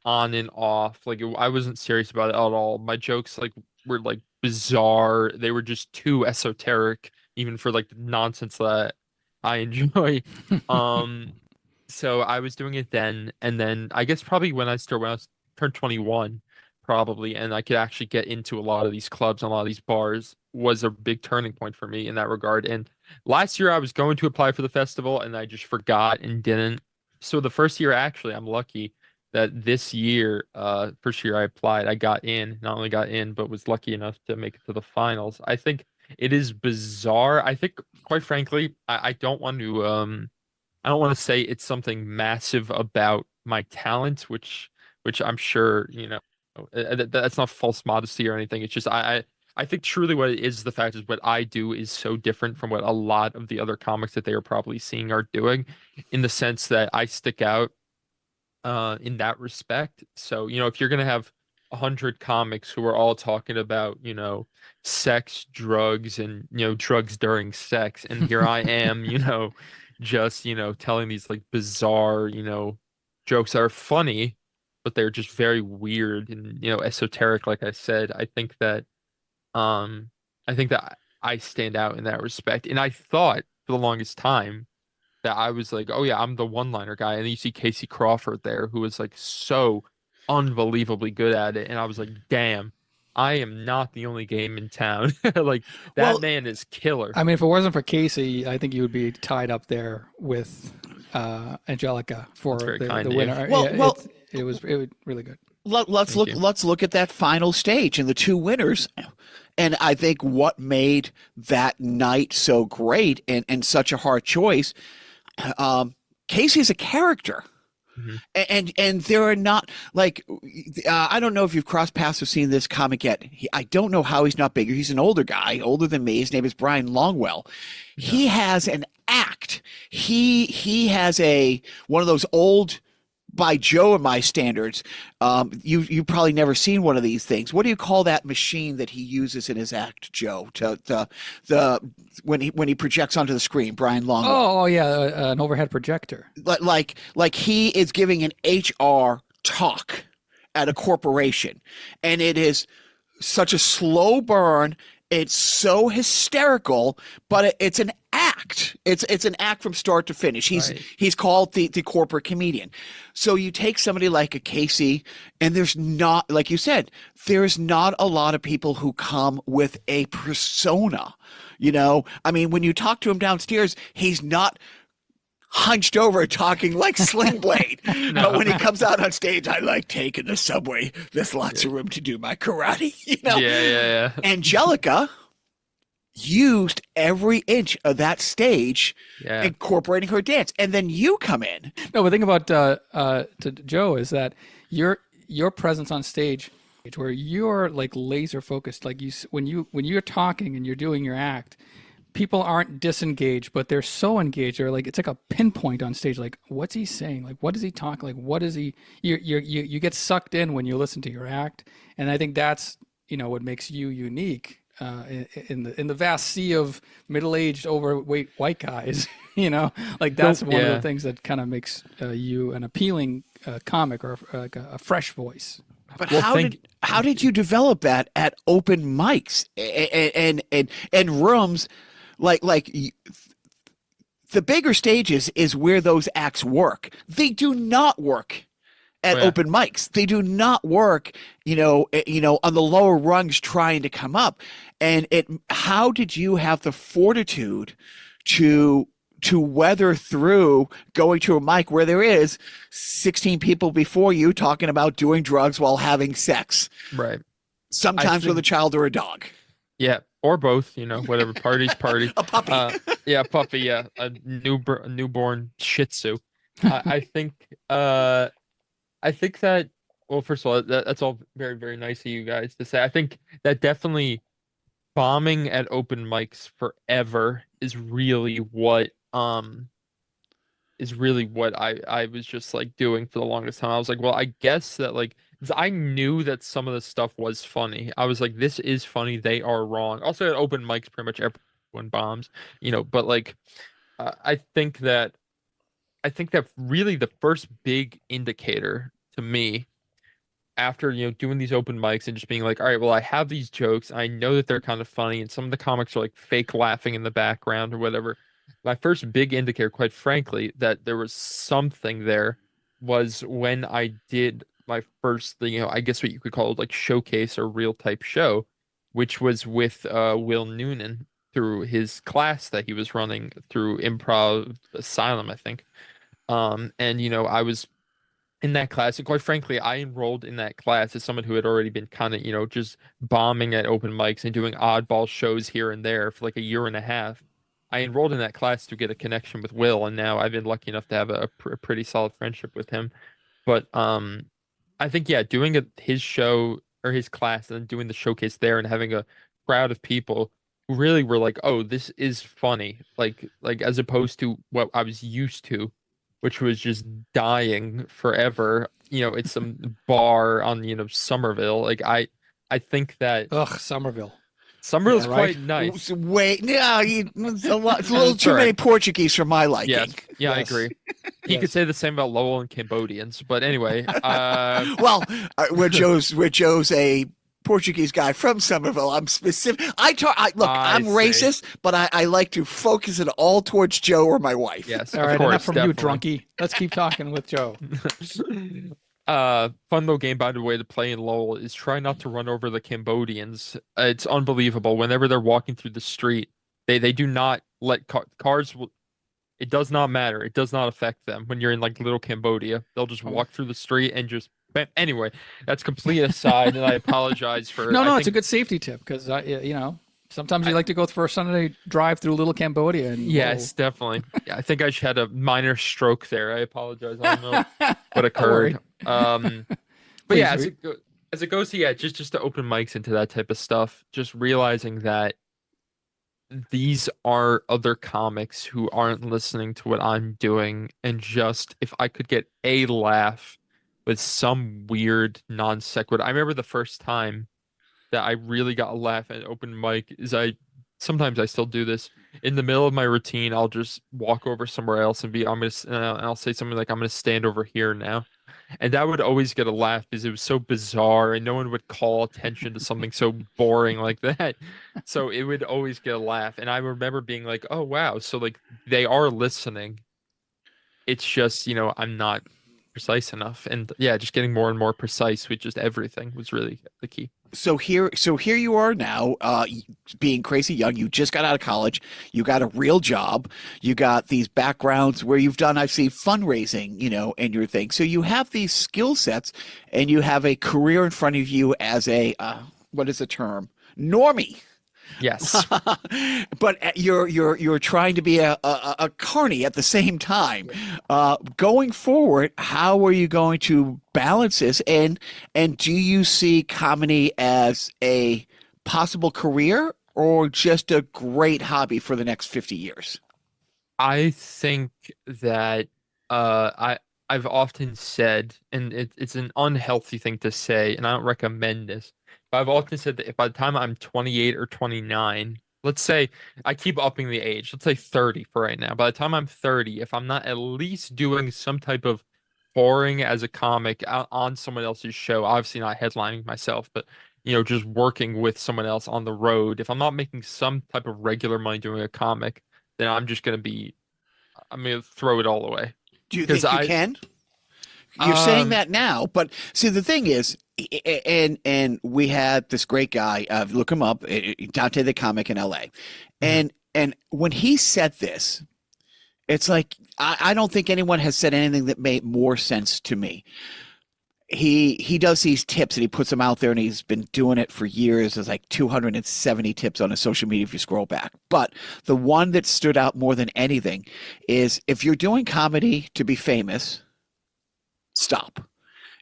on and off. Like I wasn't serious about it at all. My jokes like were like bizarre. They were just too esoteric, even for like the nonsense that I enjoy. So I was doing it then, and then I guess probably when I turned 21, probably, and I could actually get into a lot of these clubs and a lot of these bars was a big turning point for me in that regard. And last year I was going to apply for the festival and I just forgot and didn't. So the first year, actually, I'm lucky that this year, first year I applied, I got in, not only got in, but was lucky enough to make it to the finals. I think it is bizarre. I think, quite frankly, I don't want to say it's something massive about my talent, which I'm sure, you know, that's not false modesty or anything. It's just I think truly what it is, the fact is what I do is so different from what a lot of the other comics that they are probably seeing are doing, in the sense that I stick out in that respect. So, you know, if you're gonna have 100 comics who are all talking about, you know, sex, drugs, and, you know, drugs during sex, and here I am, you know, just, you know, telling these like bizarre, you know, jokes that are funny, but they're just very weird and, you know, esoteric. Like I said, I think that I stand out in that respect. And I thought for the longest time that I was like, oh yeah, I'm the one-liner guy. And then you see Casey Crawford there, who is like so unbelievably good at it. And I was like, damn, I am not the only game in town. Like that man is killer. I mean, if it wasn't for Casey, I think you would be tied up there with Angelica for the winner. It was really good. Let's look at that final stage and the 2 winners. And I think what made that night so great and such a hard choice, Casey's a character. Mm-hmm. And there are not, like, I don't know if you've crossed paths or seen this comic yet. I don't know how he's not bigger. He's an older guy, older than me. His name is Brian Longwell. Yeah. He has an act. He has one of those old by Joe and my standards, you probably never seen one of these things. What do you call that machine that he uses in his act, Joe? When he projects onto the screen, Brian Longwell. Oh yeah, an overhead projector. Like he is giving an HR talk at a corporation, and it is such a slow burn. It's so hysterical, but it's an act. It's an act from start to finish. He's called the corporate comedian. So you take somebody like a Casey, and there's not, like you said, there's not a lot of people who come with a persona. I mean, when you talk to him downstairs, he's not hunched over talking like Sling Blade. No. But when he comes out on stage, I like taking the subway. There's lots of room to do my karate. Yeah. Angelica used every inch of that stage, incorporating her dance. And then you come in. No, but the thing about to Joe is that your presence on stage, where you're like laser focused, like when you're talking and you're doing your act, people aren't disengaged, but they're so engaged. They're like, it's like a pinpoint on stage. Like, what's he saying? Like, what does he talk? Like, what is he? You get sucked in when you listen to your act, and I think that's what makes you unique in the vast sea of middle-aged, overweight white guys. Like that's one of the things that kind of makes you an appealing comic, or like a fresh voice. But how did you develop that at open mics and rooms? Like the bigger stages is where those acts work. They do not work at open mics. They do not work, on the lower rungs trying to come up. And how did you have the fortitude to weather through going to a mic where there is 16 people before you talking about doing drugs while having sex? Right. Sometimes with a child or a dog. Yeah. Or both, whatever. Party's party. A puppy. A puppy. Yeah, a newborn Shih Tzu. I think that. Well, first of all, that's all very, very nice of you guys to say. I think that definitely bombing at open mics forever is really what I was just like doing for the longest time. I was like, well, I guess that like. I knew that some of the stuff was funny. I was like, this is funny. They are wrong. Also, at open mics, pretty much everyone bombs, but like, I think that really the first big indicator to me after, doing these open mics and just being like, all right, well, I have these jokes. I know that they're kind of funny, and some of the comics are like fake laughing in the background or whatever. My first big indicator, quite frankly, that there was something there was when I did my first, I guess what you could call it, like showcase or real type show, which was with Will Noonan through his class that he was running through Improv Asylum, I think. And I was in that class, and quite frankly, I enrolled in that class as someone who had already been kind of, just bombing at open mics and doing oddball shows here and there for like a year and a half. I enrolled in that class to get a connection with Will, and now I've been lucky enough to have a pretty solid friendship with him. But I think, doing his show or his class and then doing the showcase there and having a crowd of people who really were like, oh, this is funny. Like as opposed to what I was used to, which was just dying forever, it's some bar on, Somerville. Like I think that. Ugh, Somerville. Somerville's quite nice. Wait, no, it's a little too many Portuguese for my liking. Yeah, I agree. He could say the same about Lowell and Cambodians, but anyway. We're Joe's a Portuguese guy from Somerville. I'm specific. I'm racist, but I like to focus it all towards Joe or my wife. Yes, all of right, course, enough from definitely. you, drunkie. Let's keep talking with Joe. Fun little game, by the way, to play in Lowell is try not to run over the Cambodians. It's unbelievable. Whenever they're walking through the street, they do not let cars. It does not matter. It does not affect them when you're in like little Cambodia. They'll just walk through the street and just. Anyway, that's complete aside, and I apologize for. No, it's a good safety tip because sometimes you like to go for a Sunday drive through little Cambodia. And yes, definitely. Yeah, I think I just had a minor stroke there. I apologize. I don't know what occurred. But yeah, as it goes, just to open mics into that type of stuff, just realizing that these are other comics who aren't listening to what I'm doing, and just if I could get a laugh with some weird non sequitur. I remember the first time that I really got a laugh at open mic is I sometimes I still do this in the middle of my routine. I'll just walk over somewhere else and I'll say something like I'm gonna stand over here now, and that would always get a laugh because it was so bizarre and no one would call attention to something so boring like that. So it would always get a laugh, and I remember being like, oh wow, so like they are listening. It's just, I'm not precise enough, and yeah, just getting more and more precise with just everything was really the key. So here you are now, being crazy young. You just got out of college. You got a real job. You got these backgrounds where you've done, I've seen fundraising, and your thing. So you have these skill sets, and you have a career in front of you as a what is the term? Normie. Yes. But you're trying to be a carny at the same time. Going forward, how are you going to balance this? And do you see comedy as a possible career or just a great hobby for the next 50 years? I think that I've often said, and it's an unhealthy thing to say, and I don't recommend this, but I've often said that if by the time I'm 28 or 29, let's say I keep upping the age, let's say 30 for right now. By the time I'm 30, if I'm not at least doing some type of touring as a comic on someone else's show, obviously not headlining myself, but just working with someone else on the road, if I'm not making some type of regular money doing a comic, then I'm gonna throw it all away. Do you Because think you I can? You're saying um that now, but see, the thing is, and we had this great guy, look him up, Dante the comic in LA. mhm. And when he said this, it's like I don't think anyone has said anything that made more sense to me. He does these tips and he puts them out there, and he's been doing it for years. There's like 270 tips on his social media if you scroll back. But the one that stood out more than anything is if you're doing comedy to be famous, stop.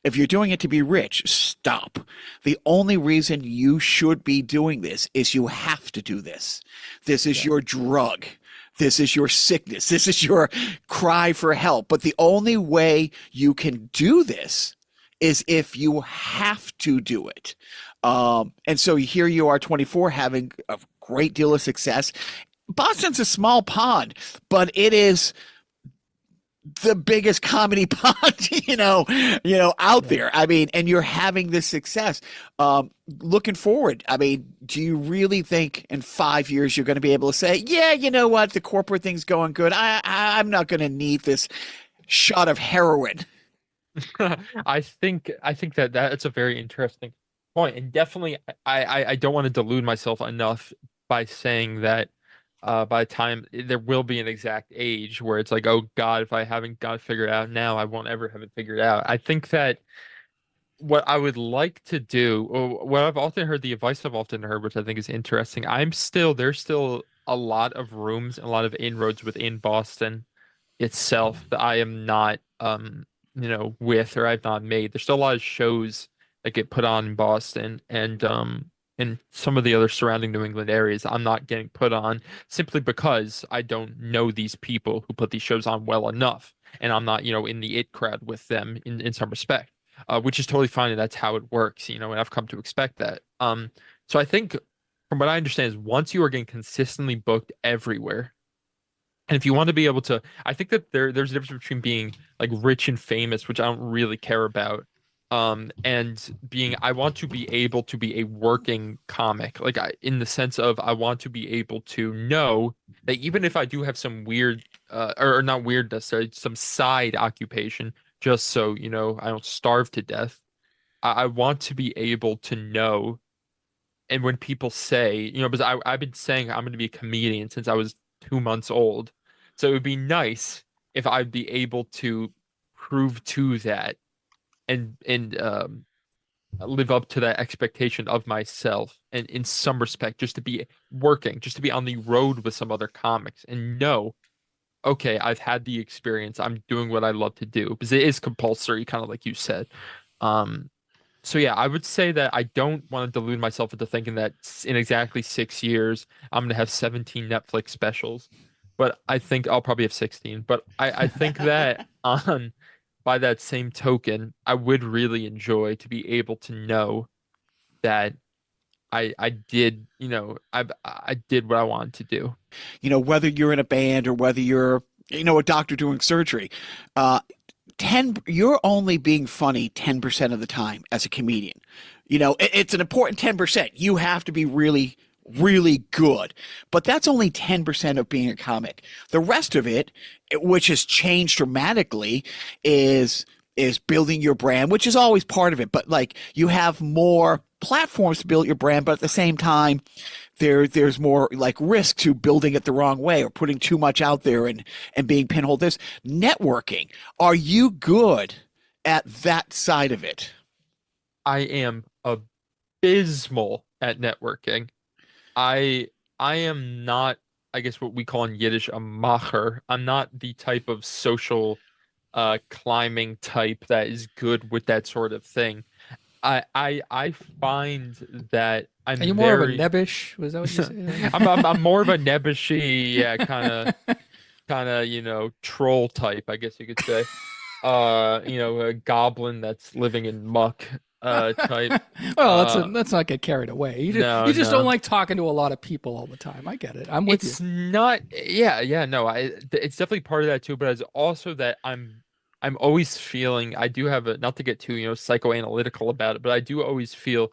If you're doing it to be rich, stop. The only reason you should be doing this is you have to do this. This is Yeah. your drug. This is your sickness. This is your cry for help. But the only way you can do this is if you have to do it. And so here you are, 24, having a great deal of success. Boston's a small pond, but it is the biggest comedy pond, out Yeah. there. I mean, and you're having this success. Looking forward, I mean, do you really think in 5 years you're going to be able to say, yeah, you know what, the corporate thing's going good. I'm not going to need this shot of heroin. I think that that's a very interesting point, and definitely I don't want to delude myself enough by saying that by the time there will be an exact age where it's like, oh God, if I haven't got it figured out now, I won't ever have it figured out. I think that what I would like to do, or what I've often heard, the advice I've often heard, which I think is interesting, there's still a lot of rooms and a lot of inroads within Boston itself that I am not with, or I've not made. There's still a lot of shows that get put on in Boston and some of the other surrounding New England areas I'm not getting put on simply because I don't know these people who put these shows on well enough. And I'm not, in the it crowd with them in some respect. Which is totally fine, and that's how it works, and I've come to expect that. So I think from what I understand is once you are getting consistently booked everywhere, and if you want to be able to, I think that there's a difference between being like rich and famous, which I don't really care about, and I want to be able to be a working comic, like in the sense of I want to be able to know that even if I do have some weird, or not weird necessarily, some side occupation, just so I don't starve to death. I want to be able to know, and when people say, because I've been saying I'm going to be a comedian since I was 2 months old. So it would be nice if I'd be able to prove to that and live up to that expectation of myself, and in some respect, just to be working, just to be on the road with some other comics and know, okay, I've had the experience. I'm doing what I love to do because it is compulsory, kind of like you said. Um, So yeah, I would say that I don't want to delude myself into thinking that in exactly 6 years I'm gonna have 17 Netflix specials, but I think I'll probably have 16. But I think that on by that same token, I would really enjoy to be able to know that I did, I did what I wanted to do. Whether you're in a band or whether you're, a doctor doing surgery, uh, you're only being funny 10% of the time as a comedian. It's an important 10%. You have to be really, really good, but that's only 10% of being a comic. The rest of it, which has changed dramatically, is building your brand, which is always part of it, but like you have more platforms to build your brand, but at the same time there's more like risk to building it the wrong way or putting too much out there and being pinholed. This networking, are you good at that side of it? I am abysmal at networking. I I am not, I guess what we call in Yiddish a macher. I'm not the type of social climbing type that is good with that sort of thing. I find that Are I'm you more of a very nebbish? Was that what you said? I'm more of a nebbishy, yeah, kind of, troll type, I guess you could say. A goblin that's living in muck type. Well, Uh let's not get carried away. no, You just don't no. like talking to a lot of people all the time. I get it. I'm with you. It's not, yeah, no, it's definitely part of that too, but it's also that I'm always feeling I do have a, not to get too, psychoanalytical about it, but I do always feel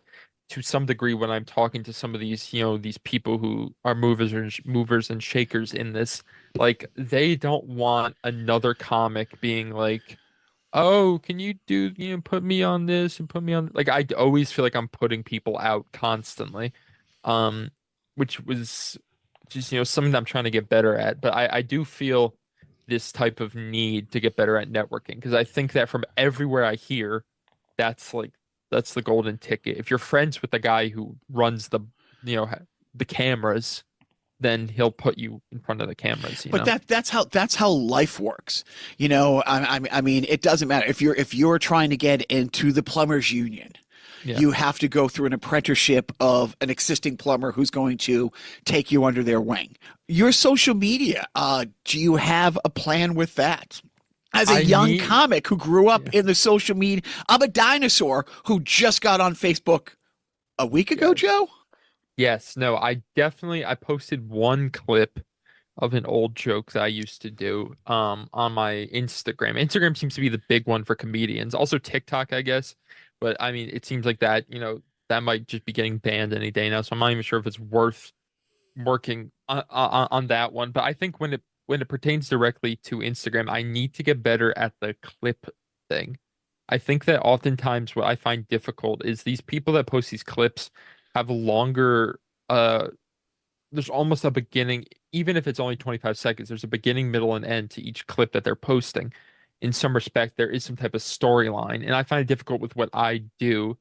to some degree when I'm talking to some of these, these people who are movers and shakers in this, like they don't want another comic being like, "Oh, can you do, put me on this and put me on," like I always feel like I'm putting people out constantly. Um, which was just, something that I'm trying to get better at. But I do feel this type of need to get better at networking because I think that from everywhere I hear, that's like that's the golden ticket. If you're friends with the guy who runs the cameras, then he'll put you in front of the cameras, But that's how life works. I mean, it doesn't matter if you're trying to get into the plumbers union. Yeah. You have to go through an apprenticeship of an existing plumber who's going to take you under their wing. Your social media, do you have a plan with that? As a I young need, comic who grew up yeah, in the social media, I'm a dinosaur who just got on Facebook a week ago, yes. Joe. Yes, no, I posted one clip of an old joke that I used to do on my Instagram. Instagram seems to be the big one for comedians. Also TikTok, I guess. But I mean, it seems like that, that might just be getting banned any day now. So I'm not even sure if it's worth working on that one. But I think when it pertains directly to Instagram, I need to get better at the clip thing. I think that oftentimes what I find difficult is these people that post these clips have longer there's almost a beginning, even if it's only 25 seconds, there's a beginning, middle, and end to each clip that they're posting. In some respect, there is some type of storyline, and I find it difficult with what I do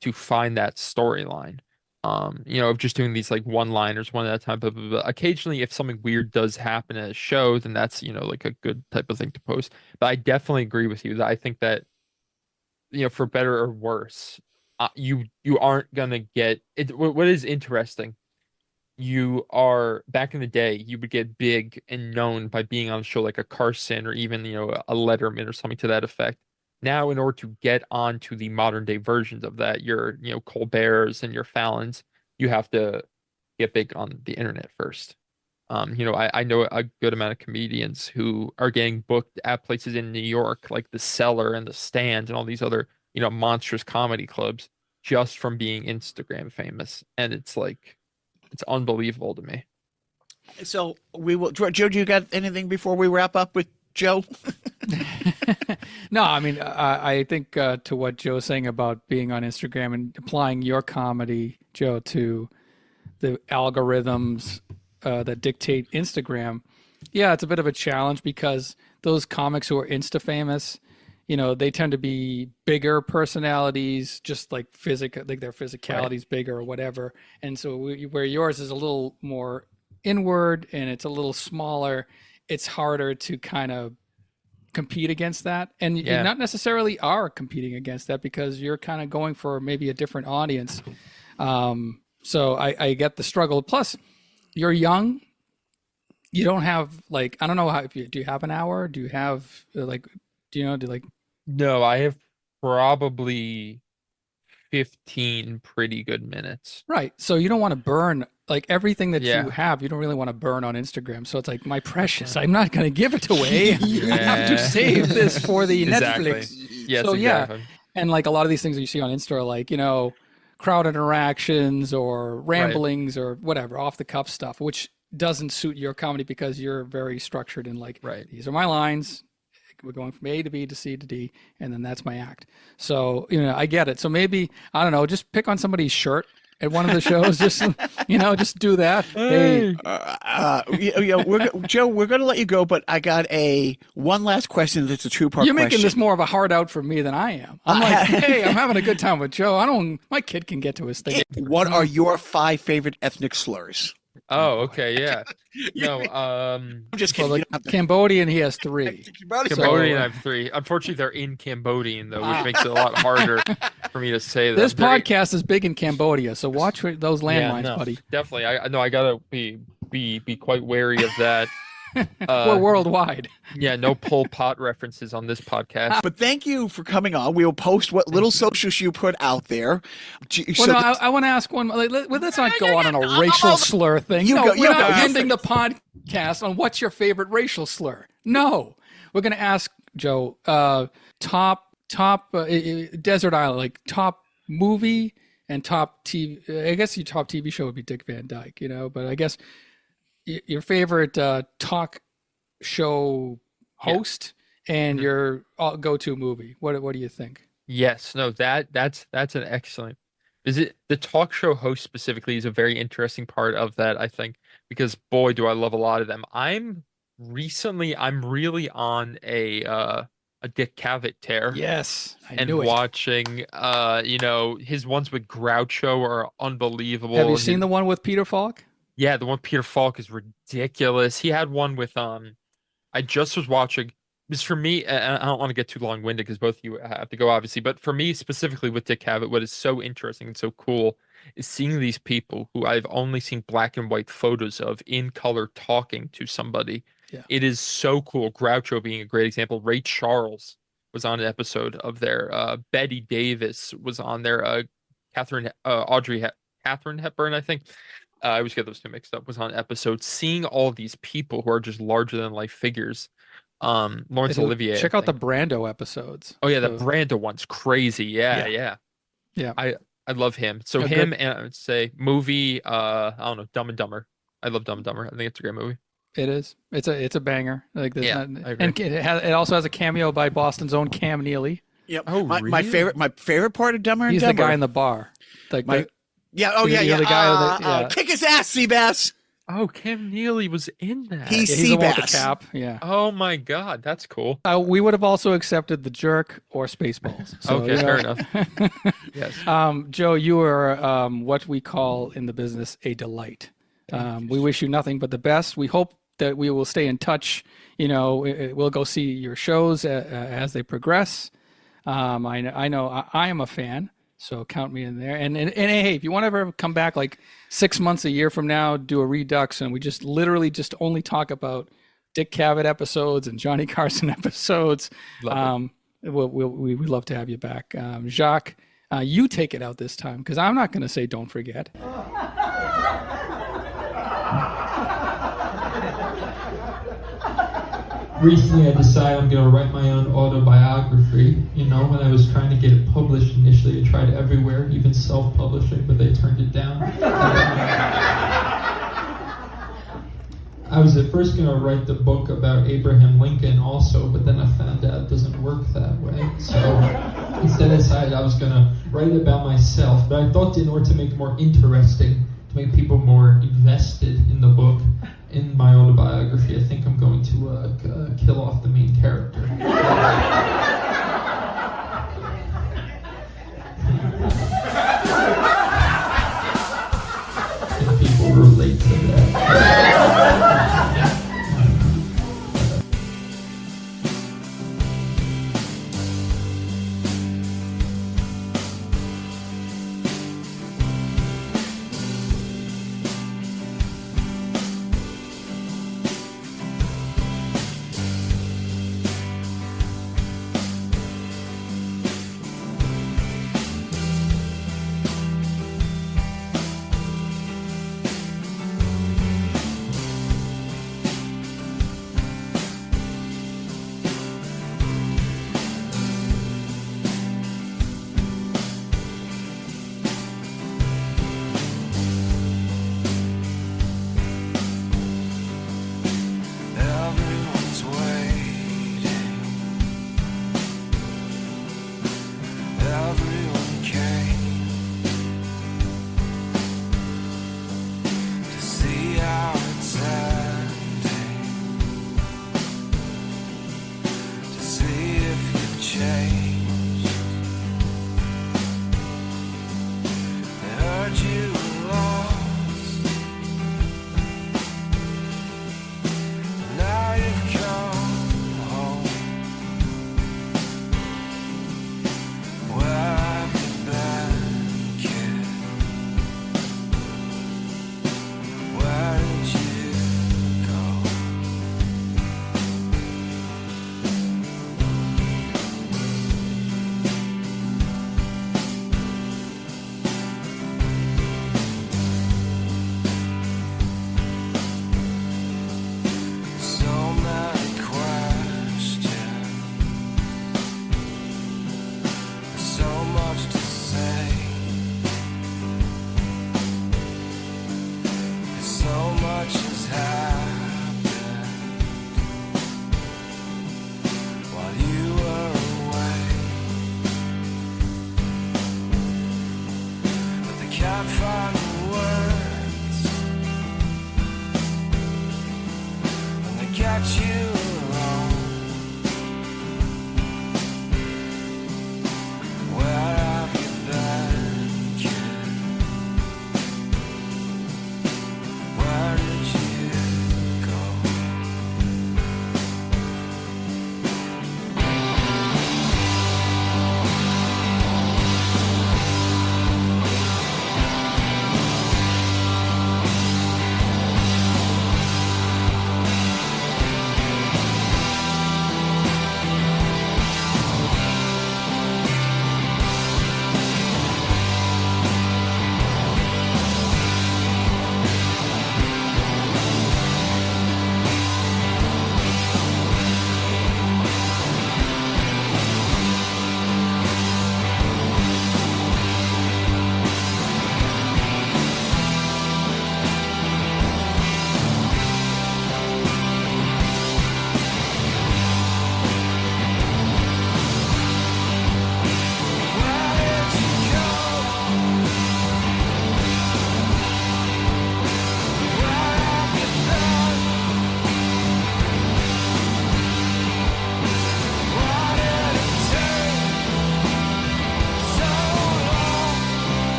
to find that storyline. Of just doing these like one-liners one at a time. But occasionally, if something weird does happen at a show, then that's, like a good type of thing to post. But I definitely agree with you that I think that, for better or worse, you aren't gonna get it. What is interesting, you are back in the day, you would get big and known by being on a show like a Carson or even, a Letterman or something to that effect. Now, in order to get onto the modern day versions of that, your, Colbert's and your Fallon's, you have to get big on the internet first. I know a good amount of comedians who are getting booked at places in New York, like the Cellar and the Stand and all these other, monstrous comedy clubs just from being Instagram famous. And it's like, it's unbelievable to me. So we will. Joe, do you got anything before we wrap up with Joe? No, I mean, I think to what Joe's saying about being on Instagram and applying your comedy, Joe, to the algorithms that dictate Instagram. Yeah, it's a bit of a challenge because those comics who are Insta famous, they tend to be bigger personalities, just like like their physicality is bigger or whatever. And so where yours is a little more inward and it's a little smaller, it's harder to kind of compete against that, and you not necessarily are competing against that because you're kind of going for maybe a different audience. So I get the struggle. Plus, you're young. You don't have like, I don't know how, do you have an hour? Do you have No, I have probably 15 pretty good minutes. Right. So you don't want to burn like everything that you have. You don't really want to burn on Instagram. So it's like, my precious, I'm not going to give it away. I have to save this for the Netflix. Yes, so exactly. And like a lot of these things that you see on Insta are like, crowd interactions or ramblings or whatever, off the cuff stuff, which doesn't suit your comedy because you're very structured in like, these are my lines. We're going from A to B to C to D, and then that's my act. So, I get it. So maybe, I don't know, just pick on somebody's shirt at one of the shows. Just, just do that. Hey. Joe, we're going to let you go, but I got one last question that's a two-part You're question. making this more of a hard out for me than I am. I'm like, hey, I'm having a good time with Joe. My kid can get to his thing. What are your 5 favorite ethnic slurs? Oh, okay, yeah. No, I'm just kidding. Well, Cambodian, he has 3. Cambodian, I have 3. Unfortunately, they're in Cambodian though, which makes it a lot harder for me to say that. This podcast is big in Cambodia, so watch those landmines, buddy. Definitely, I gotta be quite wary of that. We're worldwide. Yeah, no Pol Pot references on this podcast. But thank you for coming on. We'll post what little socials you put out there. I want to ask one. Let's not go on a racial slur thing. We're not ending the podcast on what's your favorite racial slur. No, we're going to ask Joe. Top desert island, like top movie and top TV. I guess your top TV show would be Dick Van Dyke. But I guess your favorite talk show host and your go-to movie. What do you think? Yes, no, that's an excellent. Is it the talk show host specifically is a very interesting part of that, I think, because boy, do I love a lot of them. I'm really on a Dick Cavett tear. Yes, I knew it. Watching his ones with Groucho are unbelievable. Have you seen the one with Peter Falk? Yeah, the one with Peter Falk is ridiculous. He had one with I just was watching. Because for me, and I don't want to get too long-winded because both of you have to go, obviously. But for me, specifically with Dick Cavett, what is so interesting and so cool is seeing these people who I've only seen black and white photos of in color talking to somebody. Yeah. It is so cool. Groucho being a great example. Ray Charles was on an episode of there. Betty Davis was on there. Catherine Hepburn, I think. I always get those two mixed up. Was on episode. Seeing all these people who are just larger than life figures. Laurence Olivier. Check out the Brando episodes. Oh yeah, the Brando one's crazy. Yeah. I love him. So him good. And I would say movie. I don't know, Dumb and Dumber. I love Dumb and Dumber. I think it's a great movie. It is. It's a banger. Like this. Yeah, and it also has a cameo by Boston's own Cam Neely. Yep. Oh, really? My favorite part of Dumber and Dumber. He's the guy in the bar. Like the guy. Kick his ass, Seabass. Oh, Cam Neely was in that. He's the one with Seabass. the cap. Yeah. Oh my God, that's cool. We would have also accepted the Jerk or Spaceballs. So, okay, fair enough. Yes. Joe, you are what we call in the business a delight. We wish you nothing but the best. We hope that we will stay in touch. We'll go see your shows as they progress. I know I am a fan. So count me in there. And hey, if you want to ever come back like 6 months, a year from now, do a redux, and we just literally just only talk about Dick Cavett episodes and Johnny Carson episodes. We'd love to have you back. Jacques, you take it out this time because I'm not going to say don't forget. Recently, I decided I'm going to write my own autobiography. When I was trying to get it published initially, I tried everywhere, even self-publishing, but they turned it down. I was at first going to write the book about Abraham Lincoln also, but then I found out it doesn't work that way. So instead I decided I was going to write about myself, but I thought in order to make it more interesting, to make people more invested in the book, in my autobiography, I think I'm going to kill off the main character. And people relate to that. I heard you